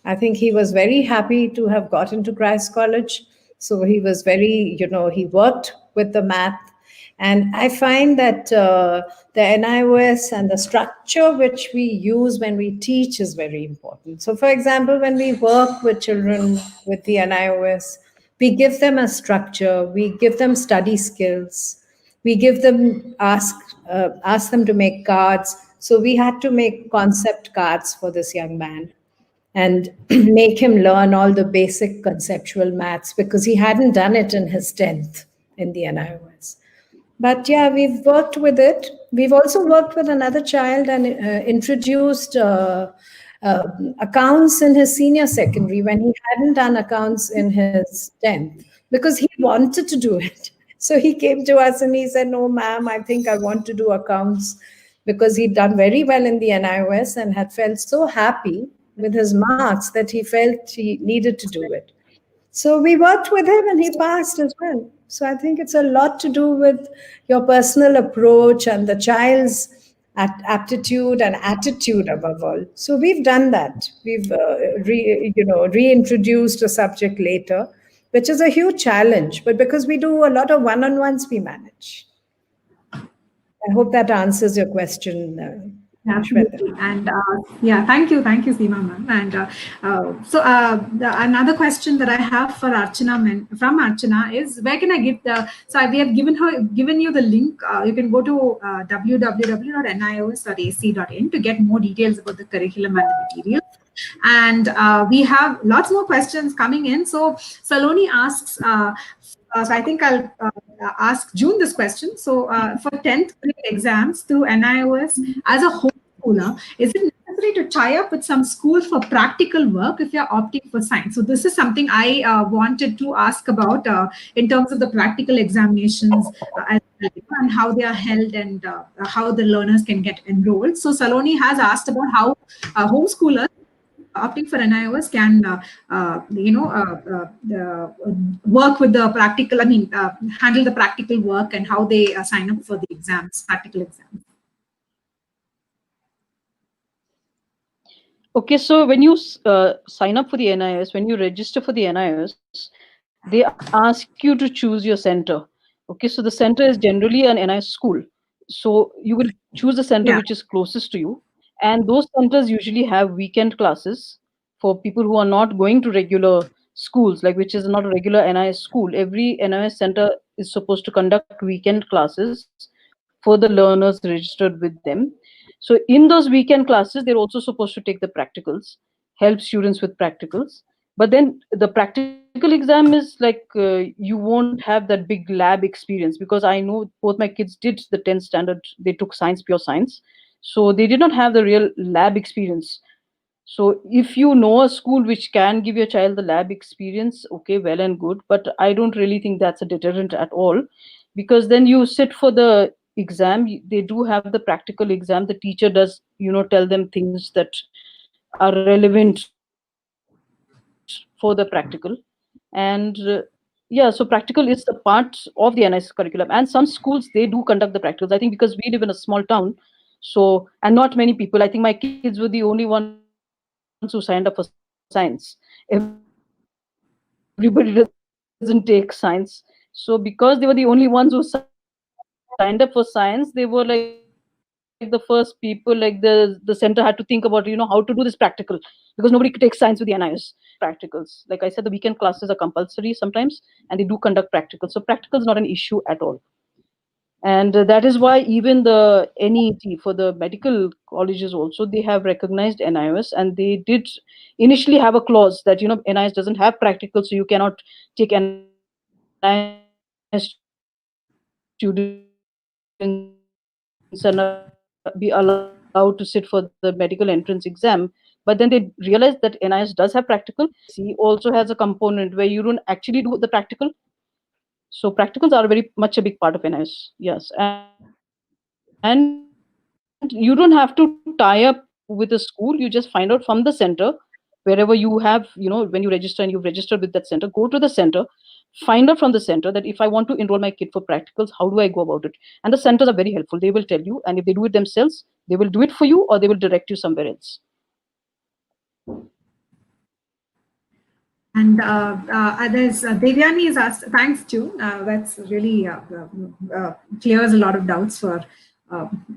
I think he was very happy to have got into Christ College. So he was he worked with the math. And I find that the NIOS and the structure which we use when we teach is very important. So, for example, when we work with children with the NIOS, we give them a structure, we give them study skills, we give them ask them to make cards. So we had to make concept cards for this young man and make him learn all the basic conceptual maths, because he hadn't done it in his 10th in the NIOS. But yeah, we've worked with it. We've also worked with another child and introduced accounts in his senior secondary when he hadn't done accounts in his 10th, because he wanted to do it. So he came to us and he said, "No, ma'am, I think I want to do accounts," because he'd done very well in the NIOS and had felt so happy with his marks that he felt he needed to do it. So we worked with him and he passed as well. So I think it's a lot to do with your personal approach and the child's aptitude and attitude above all. So we've done that. We've reintroduced a subject later, which is a huge challenge. But because we do a lot of one-on-ones, we manage. I hope that answers your question. Absolutely. And thank you, Seema ma'am. And another question that I have for from Archana is, where can I get so we have given you the link. You can go to www.nios.ac.in to get more details about the curriculum and the materials. And we have lots more questions coming in. So Saloni asks, so I think I'll ask June this question. So for 10th grade exams through NIOS, as a homeschooler, is it necessary to tie up with some school for practical work if you're opting for science? So this is something I wanted to ask about in terms of the practical examinations and how they are held, and how the learners can get enrolled. So Saloni has asked about how homeschoolers opting for NIOS can, work with the practical, handle the practical work, and how they sign up for the exams, practical exams. okay, so when you sign up for the NIOS, when you register for the NIOS, they ask you to choose your center. Okay, so the center is generally an NIOS school. So you will choose the center which is closest to you. And those centers usually have weekend classes for people who are not going to regular schools, like which is not a regular NIOS school. Every NIOS center is supposed to conduct weekend classes for the learners registered with them. So in those weekend classes, they're also supposed to take the practicals, help students with practicals. But then the practical exam is like, you won't have that big lab experience, because I know both my kids did the 10th standard, they took science, pure science. So they did not have the real lab experience. So if you know a school which can give your child the lab experience, okay, well and good. But I don't really think that's a deterrent at all, because then you sit for the exam, they do have the practical exam, the teacher does, tell them things that are relevant for the practical. And so practical is the part of the NIOS curriculum, and some schools, they do conduct the practicals. I think because we live in a small town, so, and not many people, I think my kids were the only ones who signed up for science. Everybody doesn't take science. So because they were the only ones who signed up for science, they were like the first people, like the center had to think about, how to do this practical, because nobody could take science with the NIS practicals. Like I said, the weekend classes are compulsory sometimes, and they do conduct practicals. So practical is not an issue at all. And that is why even the NET for the medical colleges also, they have recognized NIS, and they did initially have a clause that, NIS doesn't have practical, so you cannot take NIS students and be allowed to sit for the medical entrance exam. But then they realized that NIS does have practical. C also has a component where you don't actually do the practical. So practicals are very much a big part of NIS. Yes. And you don't have to tie up with a school. You just find out from the center, wherever you have, when you register and you've registered with that center, go to the center, find out from the center that if I want to enroll my kid for practicals, how do I go about it? And the centers are very helpful. They will tell you, and if they do it themselves, they will do it for you, or they will direct you somewhere else. And there's Devyani is asked, thanks June, that's really clears a lot of doubts for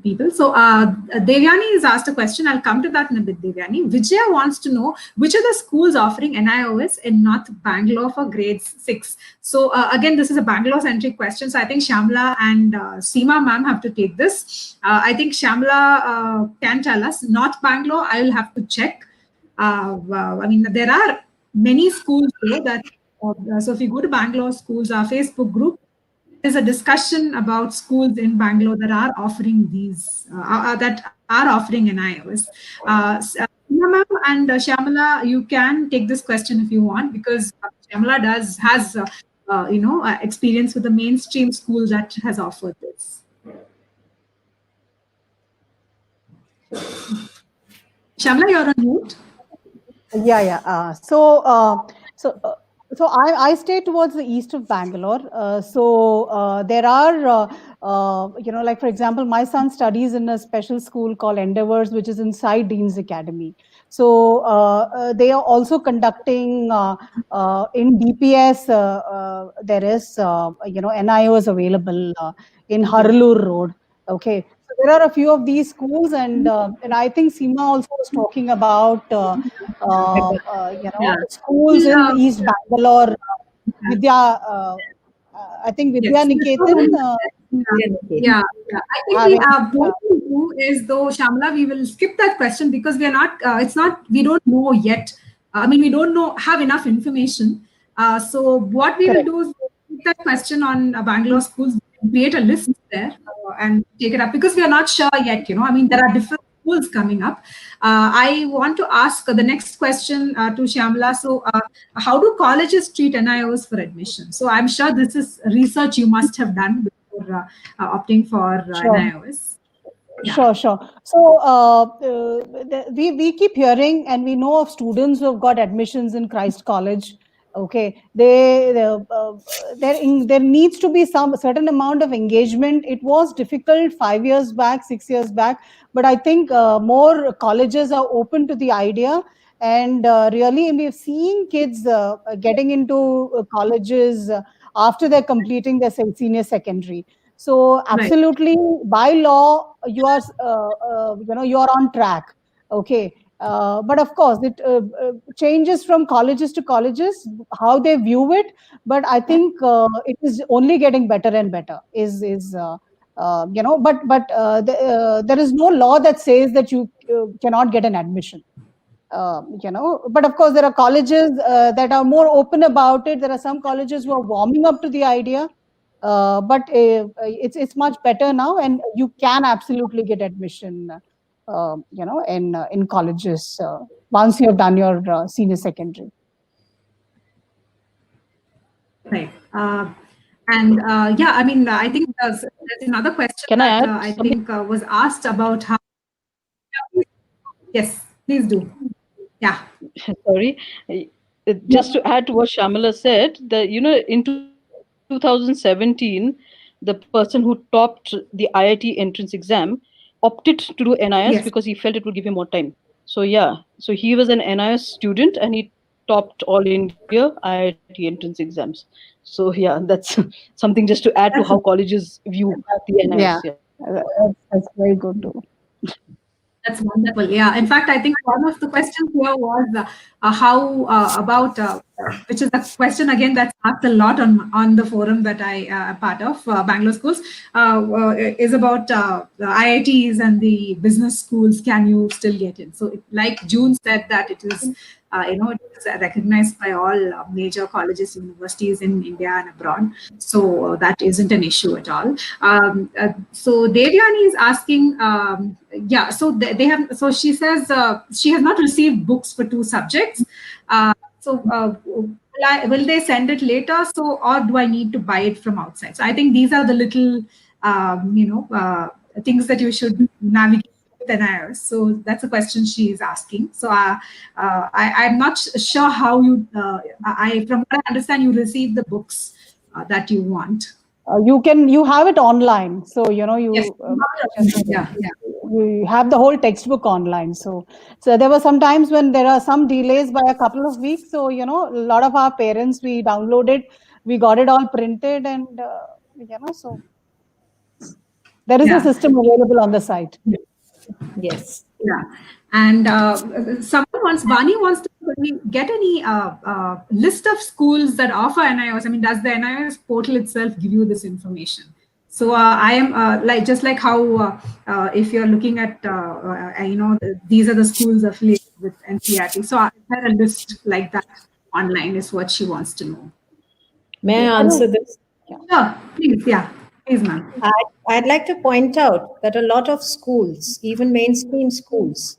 people. So Devyani has asked a question, I'll come to that in a bit, Devyani. Vijaya wants to know which are the schools offering NIOS in North Bangalore for grades 6. So again, this is a Bangalore centric question. So I think Shyamala and Seema ma'am have to take this. I think Shyamala can tell us. North Bangalore, I will have to check. I mean, there are many schools there that, so if you go to Bangalore schools, our Facebook group, there's a discussion about schools in Bangalore that are offering these, that are offering NIOS. Ma'am and Shyamala, you can take this question if you want, because Shyamala has experience with the mainstream school that has offered this. Shyamala, you're on mute. Yeah. So I stay towards the east of Bangalore. There are, like for example, my son studies in a special school called Endeavors, which is inside Dean's Academy. So they are also conducting in DPS. There is, NIOs available in Haralur Road. Okay. There are a few of these schools, and I think Seema also was talking about schools in East Bangalore. Vidya, I think Vidya Niketan. Yeah. I think what we do is, though, Shyamala, we will skip that question because we are not. We don't know yet. I mean, we don't have enough information. So what we will do is keep that question on Bangalore schools, create a list there and take it up, because we are not sure yet. I mean, there are different schools coming up. I want to ask the next question to Shyamala. So how do colleges treat NIOs for admission? So I'm sure this is research you must have done before opting for NIOs. Yeah. Sure. So we keep hearing, and we know of students who have got admissions in Christ College. Okay, there needs to be some certain amount of engagement. It was difficult 5 years back, 6 years back, but I think more colleges are open to the idea, and really we're seeing kids getting into colleges after they're completing their senior secondary. So absolutely, by law, you are you are on track. Okay. But of course, it changes from colleges to colleges, how they view it. But I think it is only getting better and better. There is no law that says that you cannot get an admission. But of course, there are colleges that are more open about it. There are some colleges who are warming up to the idea. But it's much better now, and you can absolutely get admission. In colleges once you have done your senior secondary. Right. I mean, I think there's another question that I think was asked about how. Yes, please do. Yeah. Sorry. Just to add to what Shyamala said, in 2017, the person who topped the IIT entrance exam opted to do NIS because he felt it would give him more time. So yeah, so he was an NIS student and he topped all India IIT entrance exams. So yeah, that's something just to add to how colleges view the Yeah, NIS. Yeah. that's very good too. That's wonderful. Yeah. In fact, I think one of the questions here was how about which is a question again that's asked a lot on the forum that I am part of, Bangalore schools, is about the IITs and the business schools. Can you still get in? So, like June said, that it is. It is recognized by all major colleges, universities in India and abroad. So that isn't an issue at all. So Devyani is asking, yeah. So they have. So she says she has not received books for 2 subjects. Will they send it later? So, or do I need to buy it from outside? So I think these are the little, things that you should navigate with NIOS. So that's a question she is asking. So I'm not sure how you. From what I understand, you receive the books that you want. You have it online, so Yes. Yeah. you have the whole textbook online. So there were some times when there are some delays by a couple of weeks. So a lot of our parents, we downloaded, we got it all printed, and so there is a Yeah. system available on the site. Yes. Yeah, and Vani wants to get any list of schools that offer NIOS. I mean, does the NIOS portal itself give you this information? So I am just like how if you're looking at these are the schools affiliated with NCERT. So I had a list like that online is what she wants to know. May I answer this? Sure, please, yeah, please, ma'am. I'd like to point out that a lot of schools, even mainstream schools,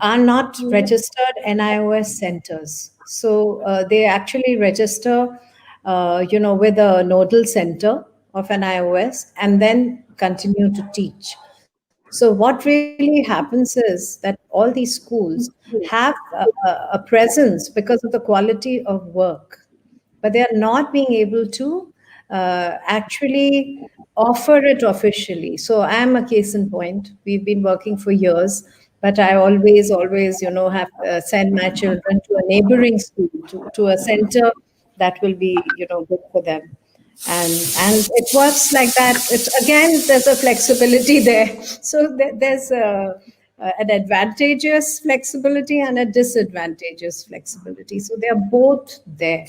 are not registered NIOS centers. So they actually register, with a nodal center of NIOS and then continue to teach. So what really happens is that all these schools have a presence because of the quality of work, but they are not being able to actually offer it officially. So I am a case in point. We've been working for years, but I always, have send my children to a neighboring school, to a center that will be, good for them. And it works like that. It's again, there's a flexibility there. So there's an advantageous flexibility and a disadvantageous flexibility. So they are both there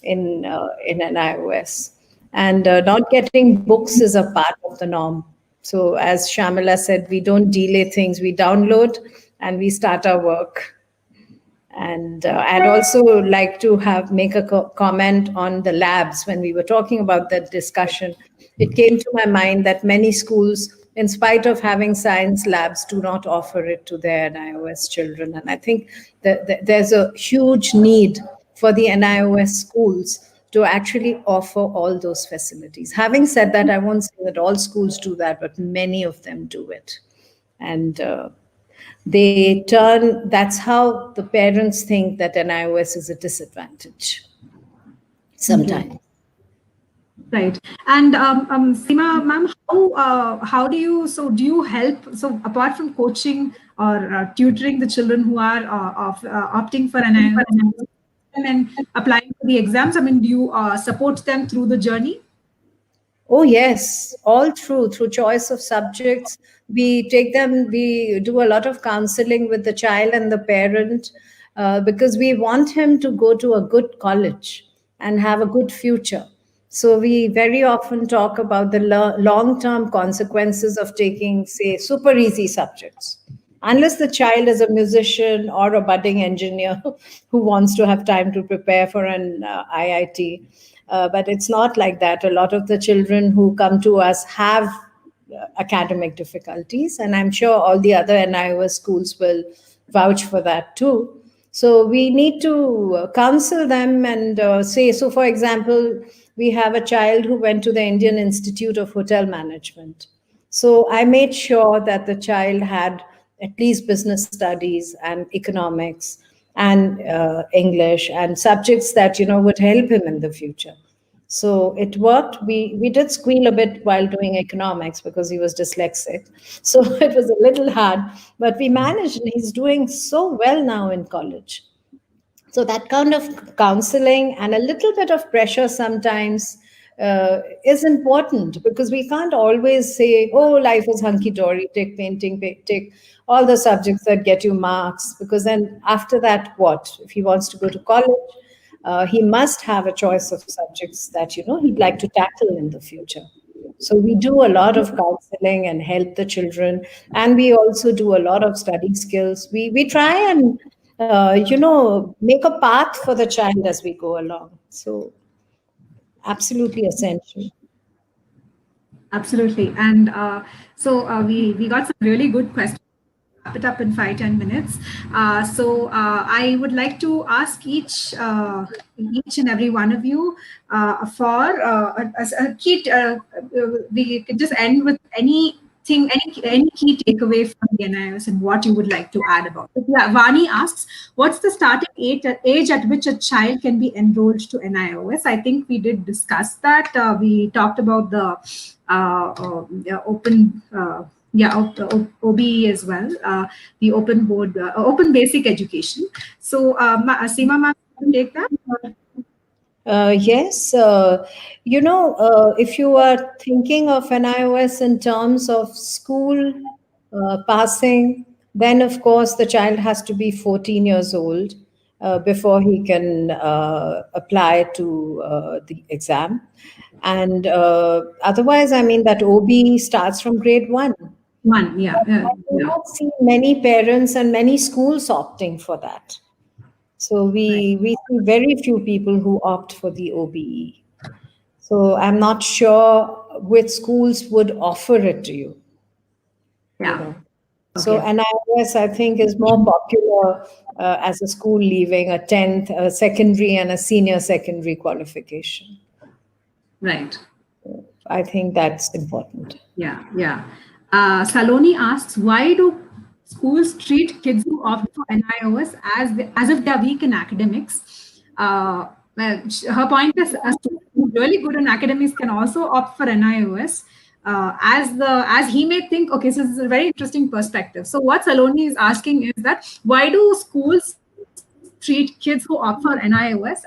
in an iOS. And not getting books is a part of the norm. So as Shamila said, we don't delay things. We download and we start our work. And I'd also like to make a comment on the labs. When we were talking about that discussion, it came to my mind that many schools, in spite of having science labs, do not offer it to their NIOS children. And I think that there's a huge need for the NIOS schools to actually offer all those facilities. Having said that, I won't say that all schools do that, but many of them do it. And that's how the parents think that NIOS is a disadvantage sometimes. Right. And Seema, ma'am, how do you help? So apart from coaching or tutoring the children who are opting for NIOS and applying for the exams, I mean, do you support them through the journey? Oh, yes, all through choice of subjects. We do a lot of counseling with the child and the parent because we want him to go to a good college and have a good future. So we very often talk about the long-term consequences of taking, say, super easy subjects. Unless the child is a musician or a budding engineer who wants to have time to prepare for an IIT. But it's not like that. A lot of the children who come to us have academic difficulties, and I'm sure all the other NIOS schools will vouch for that too. So we need to counsel them and say, so for example, we have a child who went to the Indian Institute of Hotel Management. So I made sure that the child had at least business studies and economics and English and subjects that, would help him in the future. So it worked. We did squeal a bit while doing economics because he was dyslexic. So it was a little hard, but we managed, and he's doing so well now in college. So that kind of counseling and a little bit of pressure sometimes is important, because we can't always say, oh, life is hunky-dory, take painting, take all the subjects that get you marks, because then after that, what? If he wants to go to college, he must have a choice of subjects that, he'd like to tackle in the future. So we do a lot of counseling and help the children, and we also do a lot of study skills. We try and make a path for the child as we go along. So absolutely essential. Absolutely. And we got some really good questions. Wrap it up in 5-10 minutes. I would like to ask each and every one of you for a key. We can just end with anything, any key takeaway from the NIOS and what you would like to add about it. Yeah, Vani asks, what's the starting age at which a child can be enrolled to NIOS? I think we did discuss that. We talked about the open. OBE as well, the open board, open basic education. So, Seema ma'am, take that? Yes. If you are thinking of NIOS in terms of school passing, then of course the child has to be 14 years old before he can apply to the exam. And otherwise, I mean, that OB starts from grade 1. Yeah. I do not see many parents and many schools opting for that. So we see very few people who opt for the OBE. So I'm not sure which schools would offer it to you. Yeah. So NIOS, I think, is more popular as a school leaving a 10th, a secondary and a senior secondary qualification. Right. I think that's important. Yeah. Saloni asks, why do schools treat kids who opt for NIOS as if they're weak in academics? Her point is, really good in academics can also opt for NIOS. As he may think, okay, so this is a very interesting perspective. So what Saloni is asking is that why do schools treat kids who opt for NIOS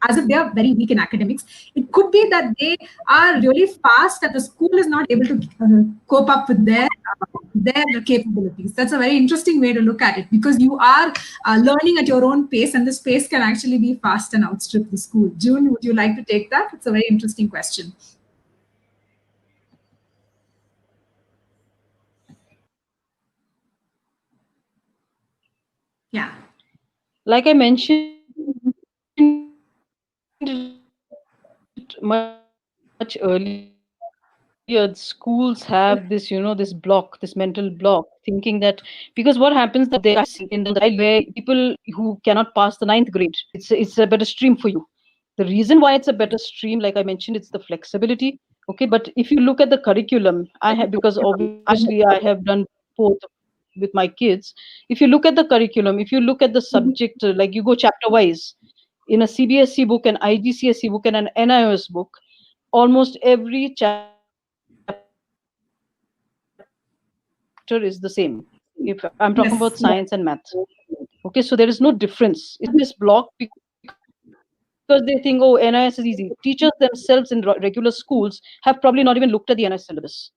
as if they are very weak in academics? It could be that they are really fast, that the school is not able to cope up with their capabilities. That's a very interesting way to look at it, because you are learning at your own pace, and this pace can actually be fast and outstrip the school. June, would you like to take that? It's a very interesting question. Yeah. Like I mentioned much earlier, schools have this, this block, this mental block, thinking that, because what happens that they are in the child where people who cannot pass the 9th grade, it's a better stream for you. The reason why it's a better stream, like I mentioned, it's the flexibility. Okay, but if you look at the curriculum, because obviously I have done both with my kids. If you look at the curriculum, if you look at the subject, like you go chapter wise, in a CBSE book, an IGCSE book, and an NIOS book, almost every chapter is the same. If I'm talking about science and math. Okay, so there is no difference. It's this block because they think, oh, NIS is easy. Teachers themselves in regular schools have probably not even looked at the NIS syllabus.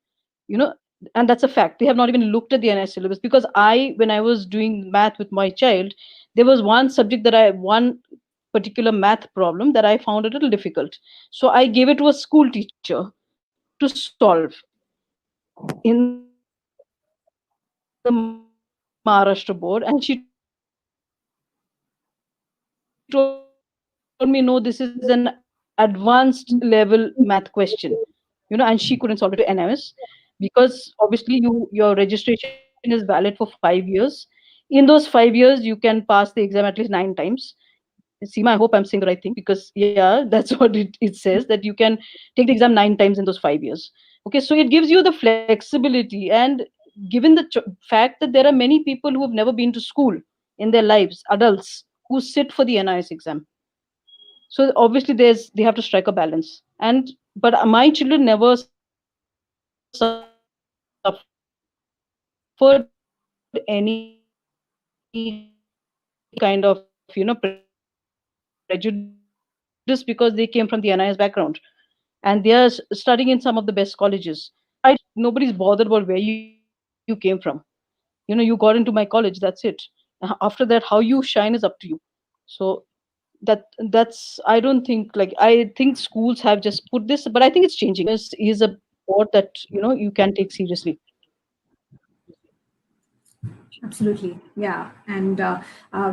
And that's a fact. They have not even looked at the NIS syllabus, because when I was doing math with my child, there was one subject one particular math problem that I found a little difficult. So I gave it to a school teacher to solve in the Maharashtra board, and she told me, no, this is an advanced level math question, and she couldn't solve it to NIS, because obviously your registration is valid for 5 years. In those 5 years, you can pass the exam at least 9 times. Seema, I hope I'm saying the right thing, because that's what it says, that you can take the exam 9 times in those 5 years. Okay, so it gives you the flexibility, and given the fact that there are many people who have never been to school in their lives, adults who sit for the NIS exam. So obviously they have to strike a balance. But my children never suffered any kind of prejudice because they came from the NIS background and they are studying in some of the best colleges. Nobody's bothered about where you came from. You got into my college, that's it. After that, how you shine is up to you. So that's I don't think, like, I think schools have just put this, but I think it's changing. Is a board that you can take seriously. Absolutely. Yeah. And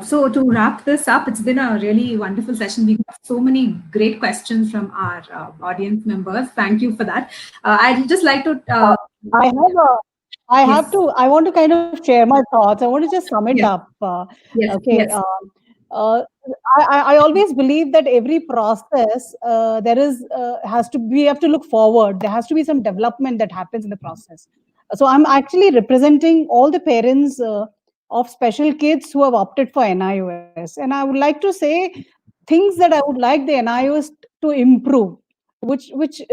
so to wrap this up, it's been a really wonderful session. We got so many great questions from our audience members. Thank you for that. I'd just like to. I want to kind of share my thoughts. I want to just sum it up. Okay. Yes. I always believe that every process we have to look forward. There has to be some development that happens in the process. So I'm actually representing all the parents of special kids who have opted for NIOS, and I would like to say things that I would like the NIOS to improve. Which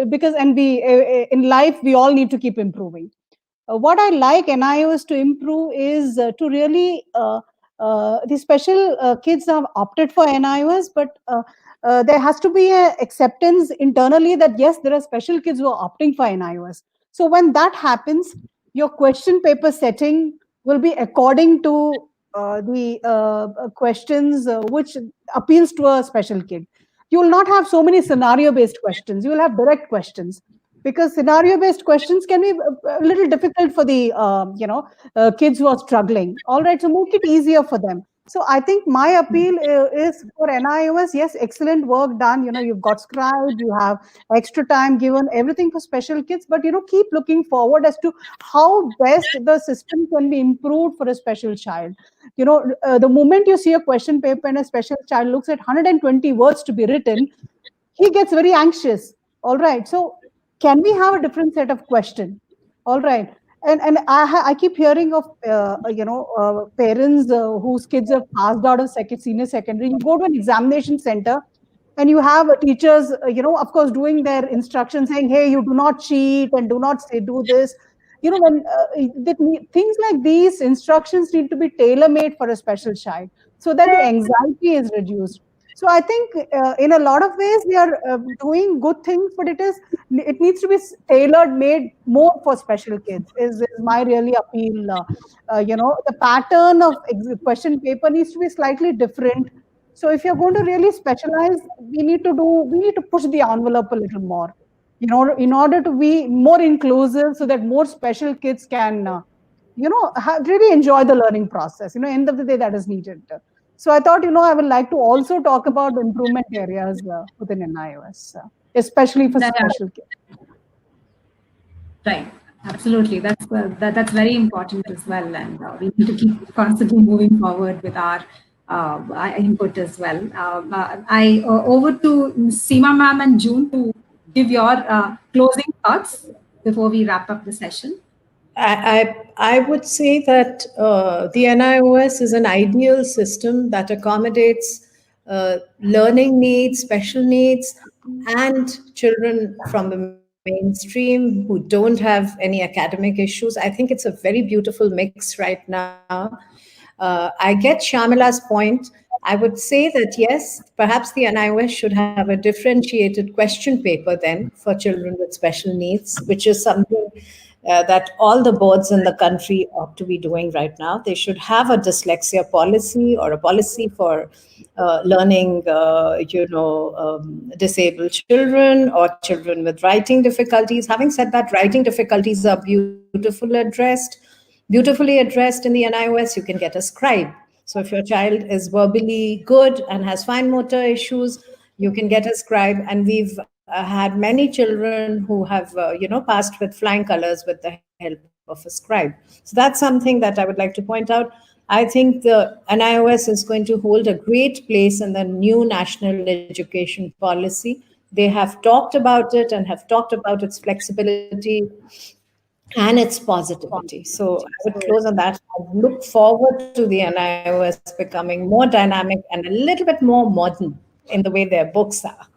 because in life we all need to keep improving. What I like NIOS to improve is to really the special kids have opted for NIOS, but there has to be an acceptance internally that yes, there are special kids who are opting for NIOS. So when that happens, your question paper setting will be according to the questions which appeals to a special kid. You will not have so many scenario-based questions. You will have direct questions, because scenario-based questions can be a little difficult for the kids who are struggling. All right, so make it easier for them. So I think my appeal is for NIOS. Yes, excellent work done. You've got Scribe, you have extra time given, everything for special kids. But keep looking forward as to how best the system can be improved for a special child. The moment you see a question paper and a special child looks at 120 words to be written, he gets very anxious. All right, so can we have a different set of question? All right. And I keep hearing of parents whose kids have passed out of senior secondary. You go to an examination center and you have teachers of course doing their instructions saying, hey, you do not cheat and do not say do this. When things like these instructions need to be tailor-made for a special child so that the anxiety is reduced. So I think in a lot of ways we are doing good things, but it needs to be tailored, made more for special kids. Is my really appeal. The pattern of question paper needs to be slightly different. So if you're going to really specialize, we need to push the envelope a little more, in order to be more inclusive, so that more special kids can, really enjoy the learning process. End of the day, that is needed. So I thought, I would like to also talk about the improvement areas within NIOS, especially for special kids. Right. Absolutely. That's very important as well. And we need to keep constantly moving forward with our input as well. Over to Seema ma'am and June to give your closing thoughts before we wrap up the session. I would say that the NIOS is an ideal system that accommodates learning needs, special needs, and children from the mainstream who don't have any academic issues. I think it's a very beautiful mix right now. I get Shyamala's point. I would say that yes, perhaps the NIOS should have a differentiated question paper then for children with special needs, which is something that all the boards in the country ought to be doing right now. They should have a dyslexia policy or a policy for learning, disabled children or children with writing difficulties. Having said that, writing difficulties are beautifully addressed in the NIOS. You can get a scribe. So if your child is verbally good and has fine motor issues, you can get a scribe. And we've had many children who have, passed with flying colors with the help of a scribe. So that's something that I would like to point out. I think the NIOS is going to hold a great place in the new national education policy. They have talked about it and have talked about its flexibility and its positivity. So I would close on that. I look forward to the NIOS becoming more dynamic and a little bit more modern in the way their books are.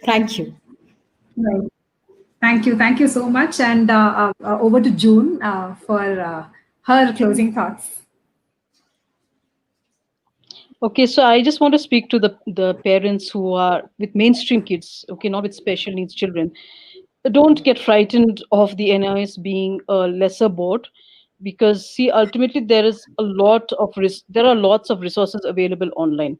Thank you. Right. Thank you so much. And over to June for her closing thoughts. Okay, so I just want to speak to the parents who are with mainstream kids, okay, not with special needs children. Don't get frightened of the NIS being a lesser board, because see, ultimately there are lots of resources available online.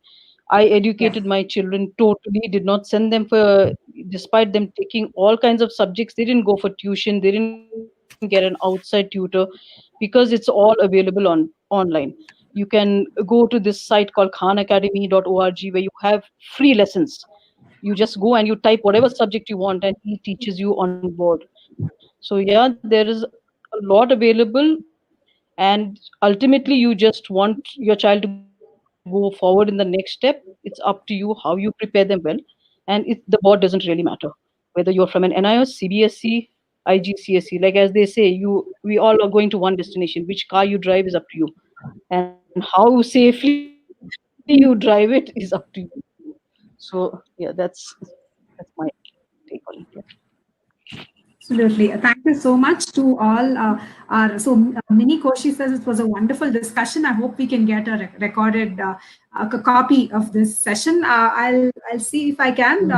I educated my children totally, did not send them for, despite them taking all kinds of subjects, they didn't go for tuition, they didn't get an outside tutor, because it's all available online. You can go to this site called khanacademy.org where you have free lessons. You just go and you type whatever subject you want and he teaches you on board. So yeah, there is a lot available, and ultimately you just want your child to go forward in the next step. It's up to you how you prepare them well, and the board doesn't really matter whether you're from an NIOS, CBSE, IGCSE. Like as they say, we all are going to one destination. Which car you drive is up to you, and how safely you drive it is up to you. So yeah, that's my take on it. Yeah. Absolutely. Thank you so much to all. Mini Koshi says it was a wonderful discussion. I hope we can get a recorded copy of this session. I'll see if I can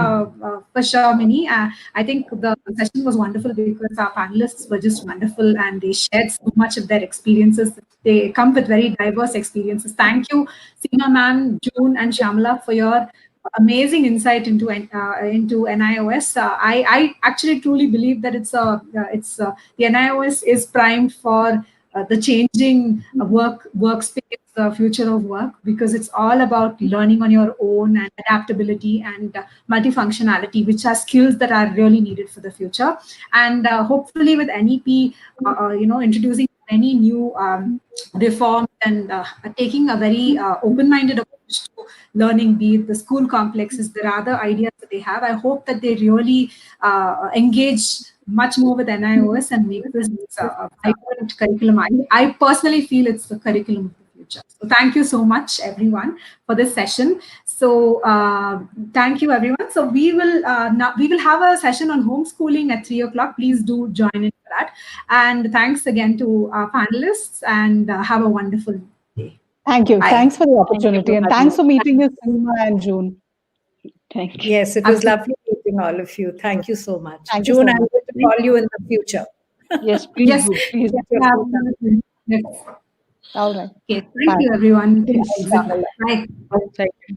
for sure, Mini. I think the session was wonderful because our panelists were just wonderful and they shared so much of their experiences. They come with very diverse experiences. Thank you, Seema ma'am, June, and Shamala for your amazing insight into NIOS. I actually truly believe that the NIOS is primed for the changing workspace, future of work, because it's all about learning on your own and adaptability and multifunctionality, which are skills that are really needed for the future. And hopefully with NEP, introducing many new reforms and taking a very open-minded approach to learning, be it the school complexes, there are other ideas that they have. I hope that they really engage much more with NIOS and make this a vibrant curriculum. I personally feel it's the curriculum of the future. So thank you so much, everyone, for this session. So thank you, everyone. So we will have a session on homeschooling at 3 o'clock. Please do join in for that. And thanks again to our panelists, and have a wonderful day. Thank you. Bye. Thanks for the opportunity, and having thanks us. for meeting us, Seema and June. Thank you. Yes, it was lovely meeting all of you. Thank you so much. Thank you June, so I'm much. going to call you in the future. Yes, please Yes. do. Please. Yes. All right. Okay. Bye. Thank you, everyone. Thanks, Shamala. Bye. Thank you.